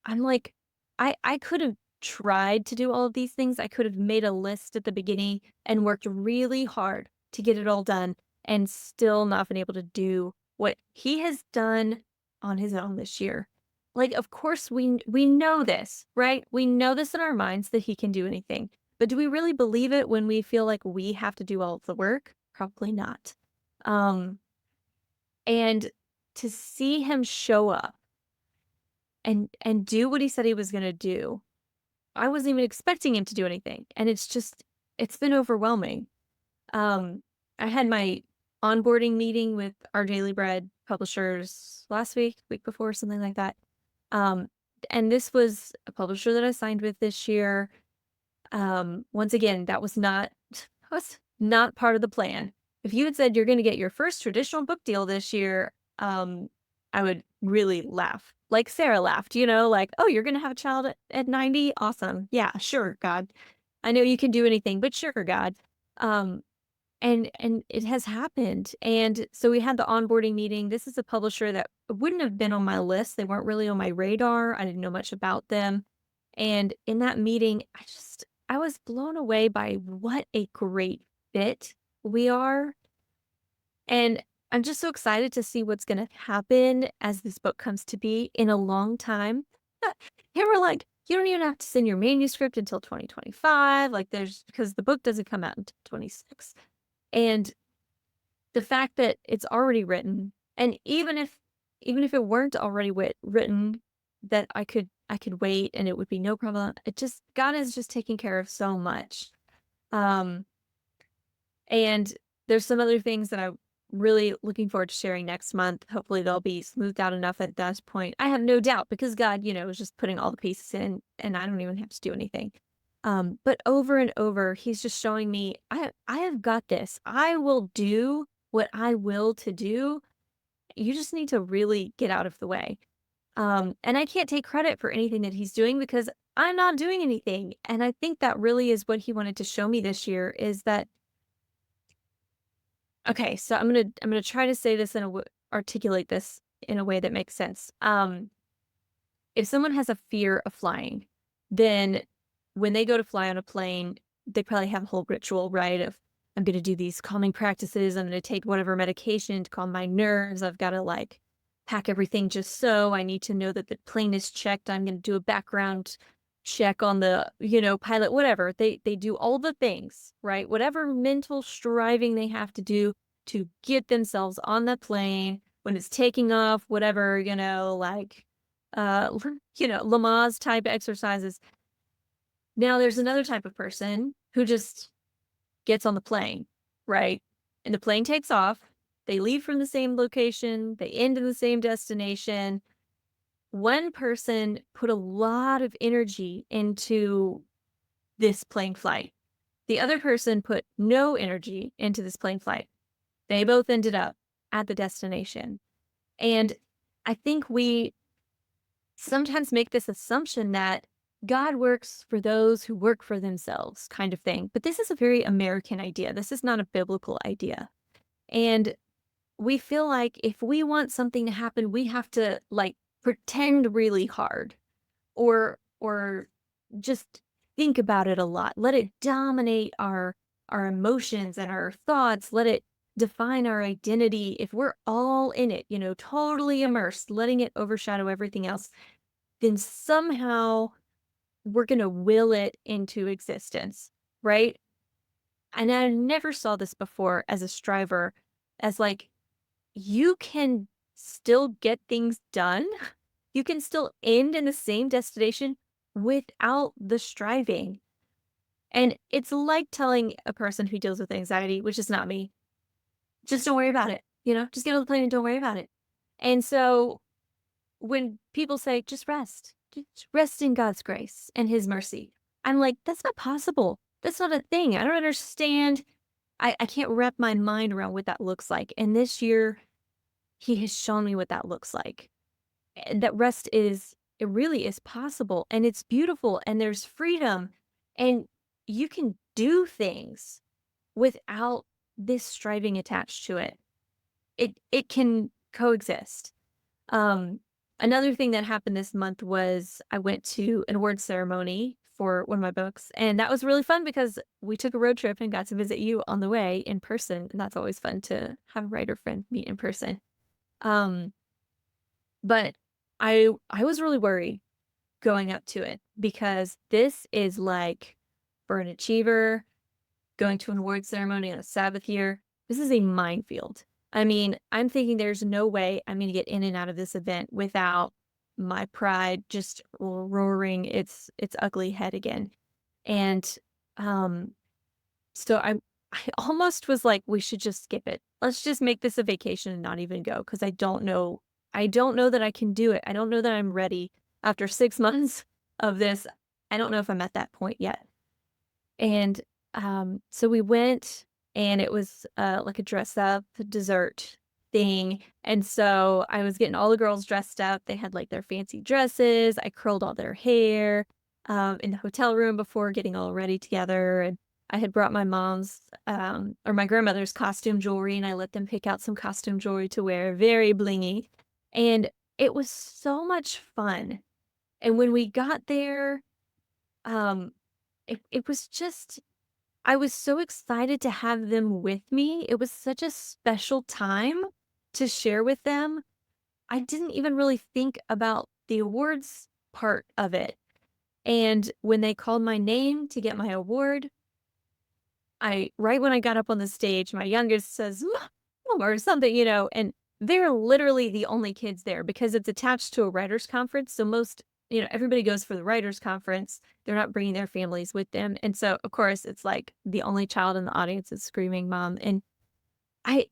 I'm like, I could have tried to do all of these things. I could have made a list at the beginning and worked really hard to get it all done and still not been able to do what he has done on his own this year. Like, of course we know this, right? We know this in our minds that he can do anything. But do we really believe it when we feel like we have to do all of the work? Probably not. Um, and to see him show up and do what he said he was gonna do. I wasn't even expecting him to do anything, and it's been overwhelming. Um, I had my onboarding meeting with our Daily Bread publishers last week before, something like that. Um, and this was a publisher that I signed with this year. Once again, that was not part of the plan. If you had said you're gonna get your first traditional book deal this year, I would really laugh. Like Sarah laughed, like, "Oh, you're gonna have a child at 90? Awesome. Yeah, sure, God. I know you can do anything, but sure, God." Um, and it has happened. And so we had the onboarding meeting. This is a publisher that wouldn't have been on my list. They weren't really on my radar. I didn't know much about them. And in that meeting, I was blown away by what a great fit we are. And I'm just so excited to see what's going to happen as this book comes to be in a long time. They were like, you don't even have to send your manuscript until 2025. Like, because the book doesn't come out until 26. And the fact that it's already written, and even if it weren't already written, that I could wait and it would be no problem. It just God is just taking care of so much. Um, and there's some other things that I'm really looking forward to sharing next month. Hopefully they'll be smoothed out enough at that point. I have no doubt because God, is just putting all the pieces in and I don't even have to do anything. But over and over, he's just showing me, I have got this. I will do what I will to do. You just need to really get out of the way. And I can't take credit for anything that he's doing because I'm not doing anything. And I think that really is what he wanted to show me this year is that okay, so I'm gonna try to say this articulate this in a way that makes sense. If someone has a fear of flying, then when they go to fly on a plane, they probably have a whole ritual, right? Of I'm going to do these calming practices. I'm going to take whatever medication to calm my nerves. I've got to like pack everything just so. I need to know that the plane is checked. I'm going to do a background check on the, pilot, whatever. They do all the things, right? Whatever mental striving they have to do to get themselves on the plane when it's taking off, whatever, like Lamaze type exercises. Now there's another type of person who just gets on the plane, right? And the plane takes off. They leave from the same location, they end in the same destination. One person put a lot of energy into this plane flight. The other person put no energy into this plane flight. They both ended up at the destination. And I think we sometimes make this assumption that God works for those who work for themselves, kind of thing. But this is a very American idea. This is not a biblical idea. And we feel like if we want something to happen, we have to like pretend really hard or just think about it a lot. Let it dominate our emotions and our thoughts. Let it define our identity. If we're all in it, totally immersed, letting it overshadow everything else, then somehow we're going to will it into existence, right? And I never saw this before as a striver, as like, you can still get things done. You can still end in the same destination without the striving. And it's like telling a person who deals with anxiety, which is not me, just don't worry about it. Just get on the plane and don't worry about it. And so when people say, just rest in God's grace and his mercy, I'm like, that's not possible. That's not a thing. I don't understand. I can't wrap my mind around what that looks like. And this year, he has shown me what that looks like. And that rest it really is possible and it's beautiful and there's freedom and you can do things without this striving attached to it. It can coexist. Um, Another thing that happened this month was I went to an award ceremony for one of my books, and that was really fun because we took a road trip and got to visit you on the way in person, and that's always fun to have a writer friend meet in person. Um, but I was really worried going up to it because this is like for an achiever going to an award ceremony on a Sabbath year. This is a minefield. I mean, I'm thinking there's no way I'm going to get in and out of this event without my pride just roaring its ugly head again. And um so I almost was like we should just skip it. Let's just make this a vacation and not even go because I don't know that I can do it. I don't know that I'm ready after 6 months of this. I don't know if I'm at that point yet. And, so we went, and it was, like a dress up dessert thing, and so I was getting all the girls dressed up. They had, like, their fancy dresses. I curled all their hair, in the hotel room before getting all ready together, and I had brought my mom's, or my grandmother's costume jewelry, and I let them pick out some costume jewelry to wear, very blingy, and it was so much fun, and when we got there, um it was just I was so excited to have them with me. It was such a special time to share with them. I didn't even really think about the awards part of it. And when they called my name to get my award, I right when I got up on the stage, my youngest says, "Mom," or something, and they're literally the only kids there because it's attached to a writers conference. So everybody goes for the writers conference. They're not bringing their families with them. And so, of course, it's like the only child in the audience is screaming mom. And I,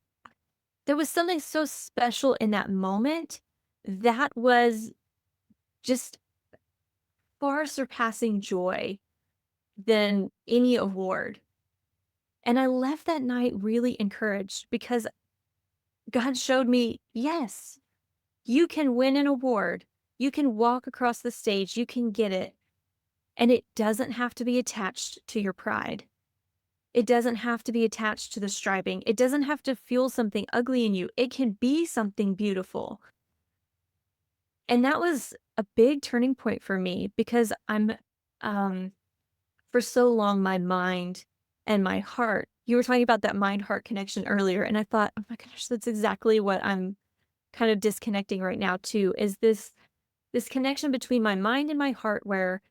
there was something so special in that moment that was just far surpassing joy than any award. And I left that night really encouraged because God showed me, yes, you can win an award. You can walk across the stage. You can get it. And it doesn't have to be attached to your pride. It doesn't have to be attached to the striving. It doesn't have to fuel something ugly in you. It can be something beautiful. And that was a big turning point for me because um, for so long, my mind and my heart you were talking about that mind-heart connection earlier, and I thought, "Oh my gosh, that's exactly what I'm kind of disconnecting right now too, is this connection between my mind and my heart where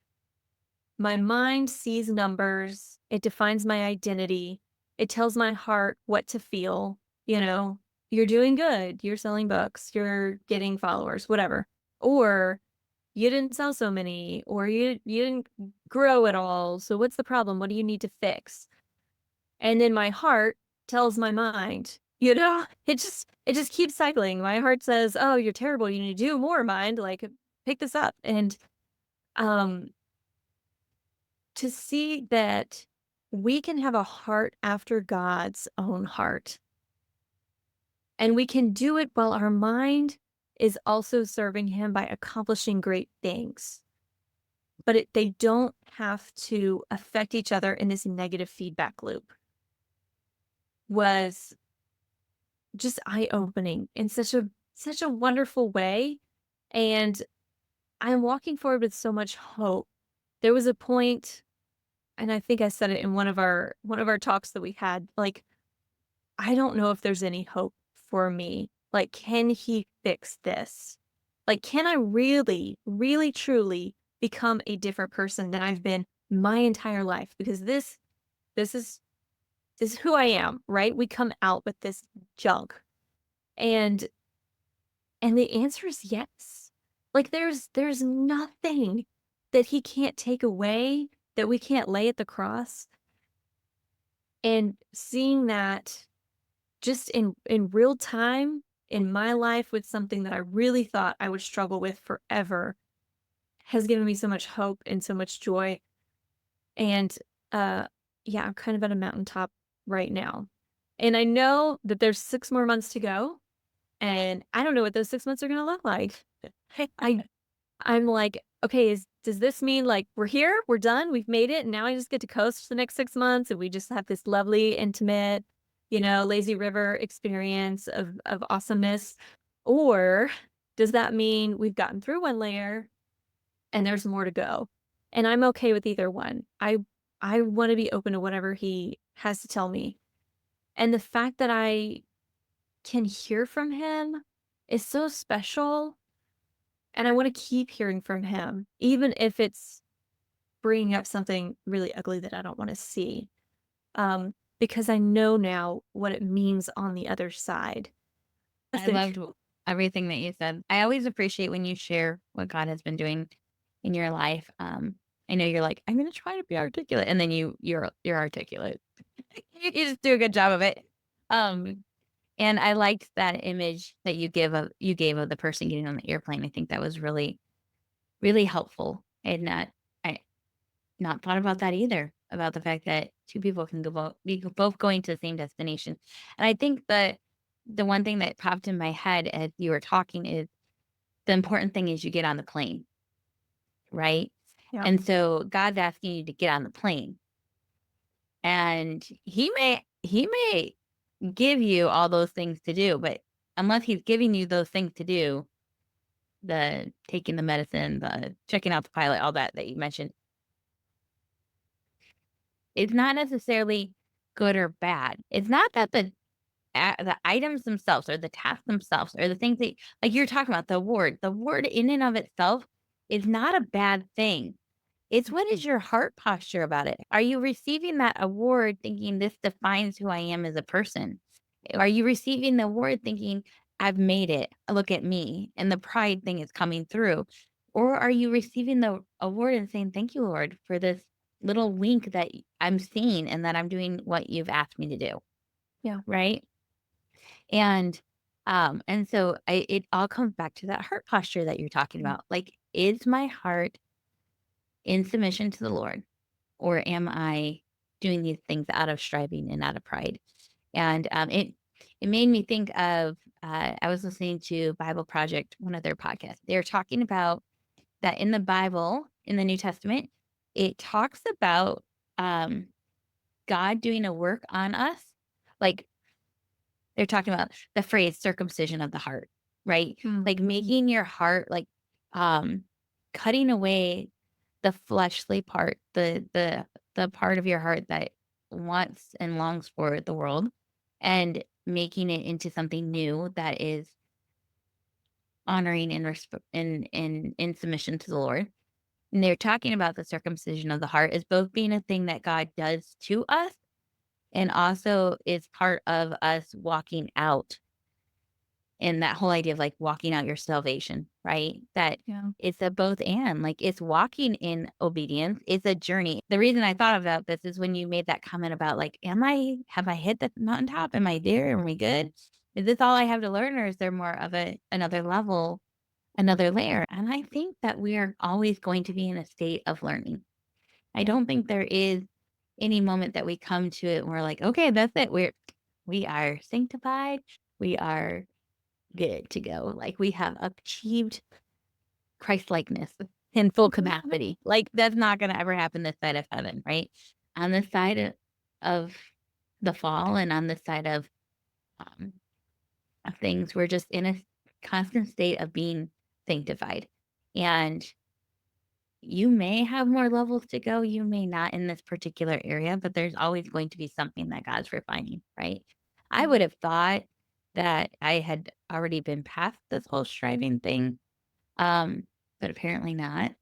my mind sees numbers, it defines my identity, it tells my heart what to feel, you know, you're doing good, you're selling books, you're getting followers, whatever. Or you didn't sell so many, or you didn't grow at all. So what's the problem? What do you need to fix? And then my heart tells my mind, it just keeps cycling. My heart says, "Oh, you're terrible. You need to do more, mind. Like pick this up." And um to see that we can have a heart after God's own heart. And we can do it while our mind is also serving him by accomplishing great things. But they don't have to affect each other in this negative feedback loop was just eye-opening in such a wonderful way. And I'm walking forward with so much hope. There was a point, and I think I said it in one of our talks that we had, like, I don't know if there's any hope for me. Like, can he fix this? Like, can I really, really, truly become a different person than I've been my entire life? Because this is this is who I am, right? We come out with this junk. And and the answer is yes. Like there's nothing that he can't take away, that we can't lay at the cross. And seeing that just in real time in my life with something that I really thought I would struggle with forever has given me so much hope and so much joy. And uh yeah, I'm kind of at a mountaintop right now. And I know that there's 6 more months to go, and I don't know what those 6 months are gonna look like. I I'm like, "Okay, does this mean, like, we're here, we're done, we've made it, and now I just get to coast for the next 6 months, and we just have this lovely, intimate, lazy river experience of awesomeness?" Or does that mean we've gotten through one layer and there's more to go? And I'm okay with either one. I wanna be open to whatever he has to tell me. And the fact that I can hear from him is so special, and I wanna keep hearing from him, even if it's bringing up something really ugly that I don't wanna see, because I know now what it means on the other side. I Listen. loved everything that you said. I always appreciate when you share what God has been doing in your life. I know you're like, I'm going to try to be articulate, and then you're articulate. You just do a good job of it. Um, and I liked that image that you gave of the person getting on the airplane. I think that was really really helpful, and I not thought about that either, about the fact that 2 people can be both going to the same destination. And I think that the one thing that popped in my head as you were talking is the important thing is you get on the plane, right? Yeah, And so God's asking you to get on the plane, and he may give you all those things to do, but unless he's giving you those things to do, the taking the medicine, the checking out the pilot, all that you mentioned, it's not necessarily good or bad. It's not that the items themselves or the tasks themselves or the things that like you're talking about, the word in and of itself is not a bad thing. It's what is your heart posture about it? Are you receiving that award thinking this defines who I am as a person? Are you receiving the award thinking I've made it, look at me, and the pride thing is coming through? Or are you receiving the award and saying, thank you, Lord, for this little wink that I'm seeing and that I'm doing what you've asked me to do? yeah. Right. And so it all comes back to that heart posture that you're talking Mm. about. Like, is my heart in submission to the Lord, or am I doing these things out of striving and out of pride? And it made me think of I was listening to Bible Project, one of their podcasts. They're talking about that in the Bible, in the New Testament, it talks about um, God doing a work on us, like they're talking about the phrase circumcision of the heart, right? Mm. Like making your heart like um cutting away the fleshly part, the part of your heart that wants and longs for the world and making it into something new that is honoring and in submission to the Lord. And they're talking about the circumcision of the heart as both being a thing that God does to us and also is part of us walking out, and that whole idea of like walking out your salvation, right? That Yeah. it's a both and like it's walking in obedience. It's a journey. The reason I thought about this is when you made that comment about like, have I hit the mountaintop? Am I there? Am we good? Is this all I have to learn? Or is there more of another level, another layer? And I think that we are always going to be in a state of learning. I don't think there is any moment that we come to it and we're like, okay, that's it. We are sanctified. We are good to go. Like we have achieved Christ likeness in full capacity. Like that's not going to ever happen this side of heaven, right? On this side of the fall and on this side um, of things, we're just in a constant state of being sanctified. And you may have more levels to go. You may not in this particular area, but there's always going to be something that God's refining, right? I would have thought that I had already been past this whole striving thing, but apparently not.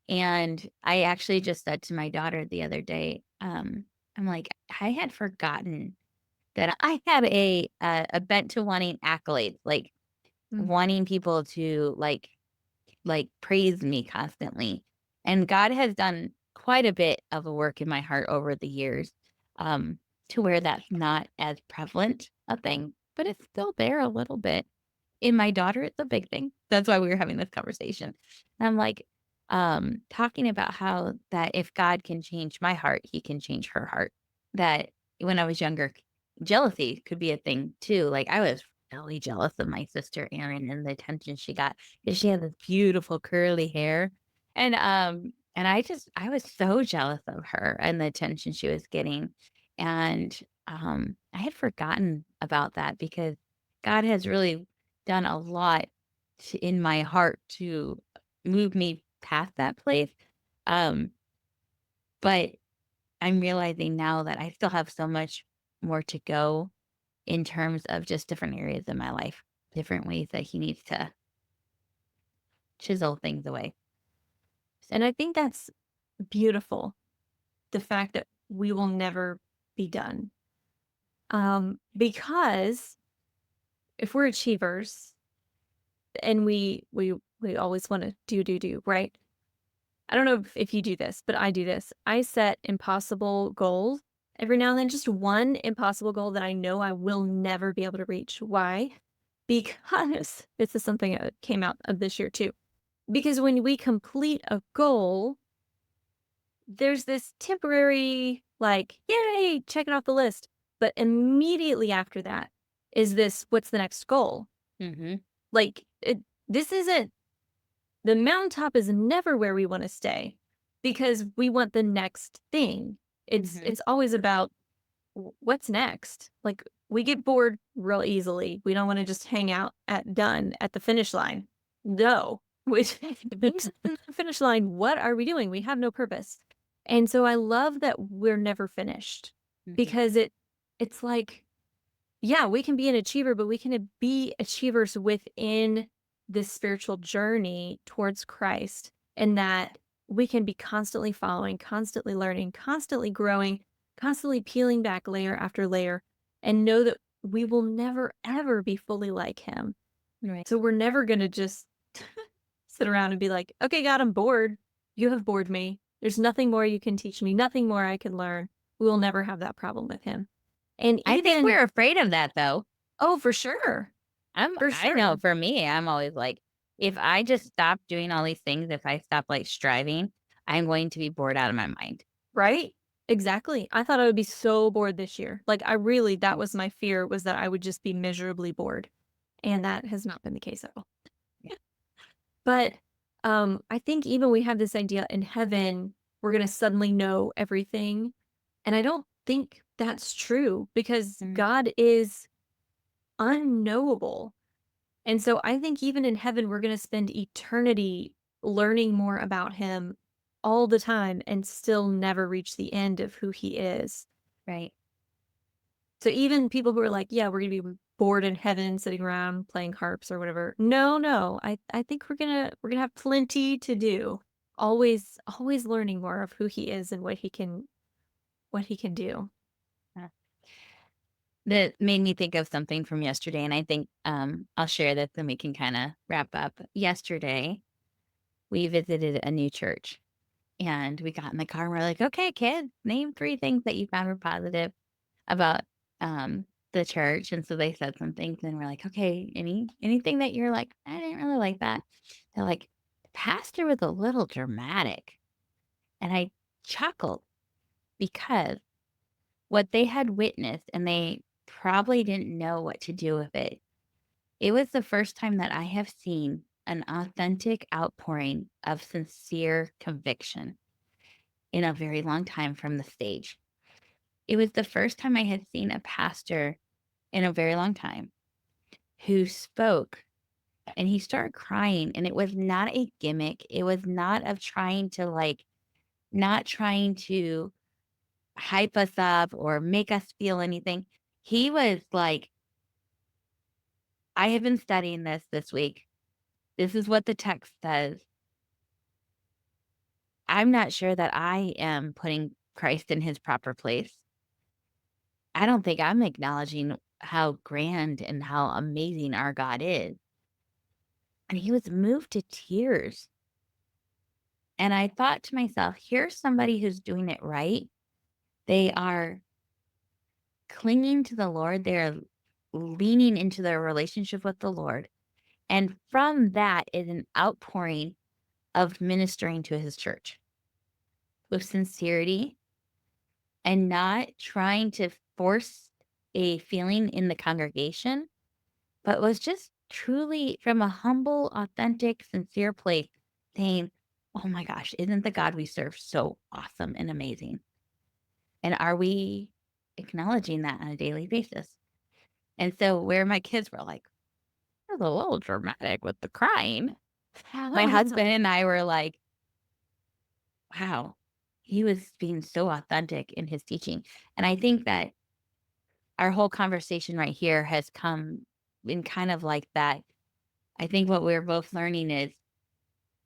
And I actually just said to my daughter the other day, I'm like, I had forgotten that I had a bent to wanting accolades, like Mm. wanting people to praise me constantly. And God has done quite a bit of a work in my heart over the years, um, to where that's not as prevalent a thing, but it's still there a little bit. In my daughter, it's a big thing. That's why we were having this conversation. And I'm like, talking about how that if God can change my heart, he can change her heart. That when I was younger, jealousy could be a thing too. Like I was really jealous of my sister Erin and the attention she got because she had this beautiful curly hair. And I was so jealous of her and the attention she was getting. And I had forgotten about that because God has really done a lot in my heart to move me past that place. Um, but I'm realizing now that I still have so much more to go in terms of just different areas in my life, different ways that he needs to chisel things away. And I think that's beautiful. The fact that we will never be done. Because if we're achievers and we always want to do, right? I don't know if you do this, but I do this. I set impossible goals every now and then, just one impossible goal that I know I will never be able to reach. Why? Because this is something that came out of this year too. Because when we complete a goal, there's this temporary, like, yay, check it off the list. But immediately after that is this, what's the next goal? Hmm. Like, this isn't, the mountaintop is never where we want to stay because we want the next thing. Hmm. It's always about what's next. Like, we get bored real easily. We don't want to just hang out at done at the finish line. No. Which the finish line, what are we doing? We have no purpose. And so I love that we're never finished Hmm. because it's like, yeah, we can be an achiever, but we can be achievers within this spiritual journey towards Christ, and that we can be constantly following, constantly learning, constantly growing, constantly peeling back layer after layer, and know that we will never, ever be fully like him. Right. So we're never going to just sit around and be like, okay, God, I'm bored. You have bored me. There's nothing more you can teach me, nothing more I can learn. We will never have that problem with him. And I think even, we're afraid of that though. oh, for sure. For I know sure. for me, I'm always like, if I just stop doing all these things, if I stop like striving, I'm going to be bored out of my mind. Right? Exactly. I thought I would be so bored this year. Like, I really, that was my fear, was that I would just be miserably bored. And that has not been the case at all. Yeah. But I think even we have this idea in heaven, we're going to suddenly know everything. And I don't think that's true because Mm. God is unknowable. And so I think even in heaven, we're going to spend eternity learning more about him all the time and still never reach the end of who he is. Right. So even people who are like, yeah, we're gonna be bored in heaven sitting around playing harps or whatever. No, no. I think we're gonna have plenty to do. Always learning more of who he is and what he can do. Uh, That made me think of something from yesterday, and I think, I'll share this and we can kinda wrap up. Yesterday, we visited a new church, and we got in the car and we're like, "Okay, kids, name 3 things that you found were positive about, the church." And so they said some things, and we're like, "Okay, anything that you're like, I didn't really like that?" They're like, "The pastor was a little dramatic." And I chuckled because what they had witnessed, and they probably didn't know what to do with it. It was the first time that I have seen an authentic outpouring of sincere conviction in a very long time from the stage. It was the first time I had seen a pastor in a very long time who spoke, and he started crying, and it was not a gimmick. It was not of trying to not trying to hype us up or make us feel anything. He was like, "I have been studying this week. This is what the text says. I'm not sure that I am putting Christ in his proper place. I don't think I'm acknowledging how grand and how amazing our God is." And he was moved to tears. And I thought to myself, here's somebody who's doing it right. They are clinging to the Lord. They're leaning into their relationship with the Lord. And from that is an outpouring of ministering to his church with sincerity and not trying to force a feeling in the congregation, but was just truly from a humble, authentic, sincere place saying, "Oh my gosh, isn't the God we serve so awesome and amazing?" And are we acknowledging that on a daily basis? And so, where my kids were like, "You're a little dramatic with the crying," my husband and I were like, wow, he was being so authentic in his teaching. And I think that our whole conversation right here has come in kind of like that. I think what we're both learning is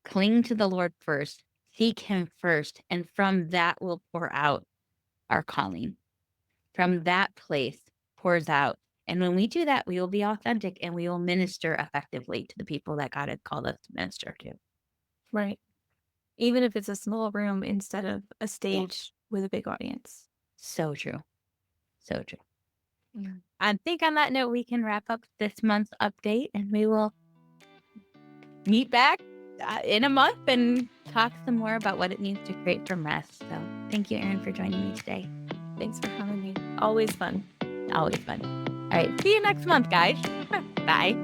cling to the Lord first, seek him first, and from that will pour out our calling. From that place pours out. And when we do that, we will be authentic and we will minister effectively to the people that God has called us to minister to. Right. Even if it's a small room instead of a Yeah. stage with a big audience. So true. So true. Yeah. I think on that note, we can wrap up this month's update and we will meet back in a month and talk some more about what it means to create from rest. So thank you, Erin, for joining me today. Thanks for having me. Always fun. Always fun. All right. See you next month, guys. Bye.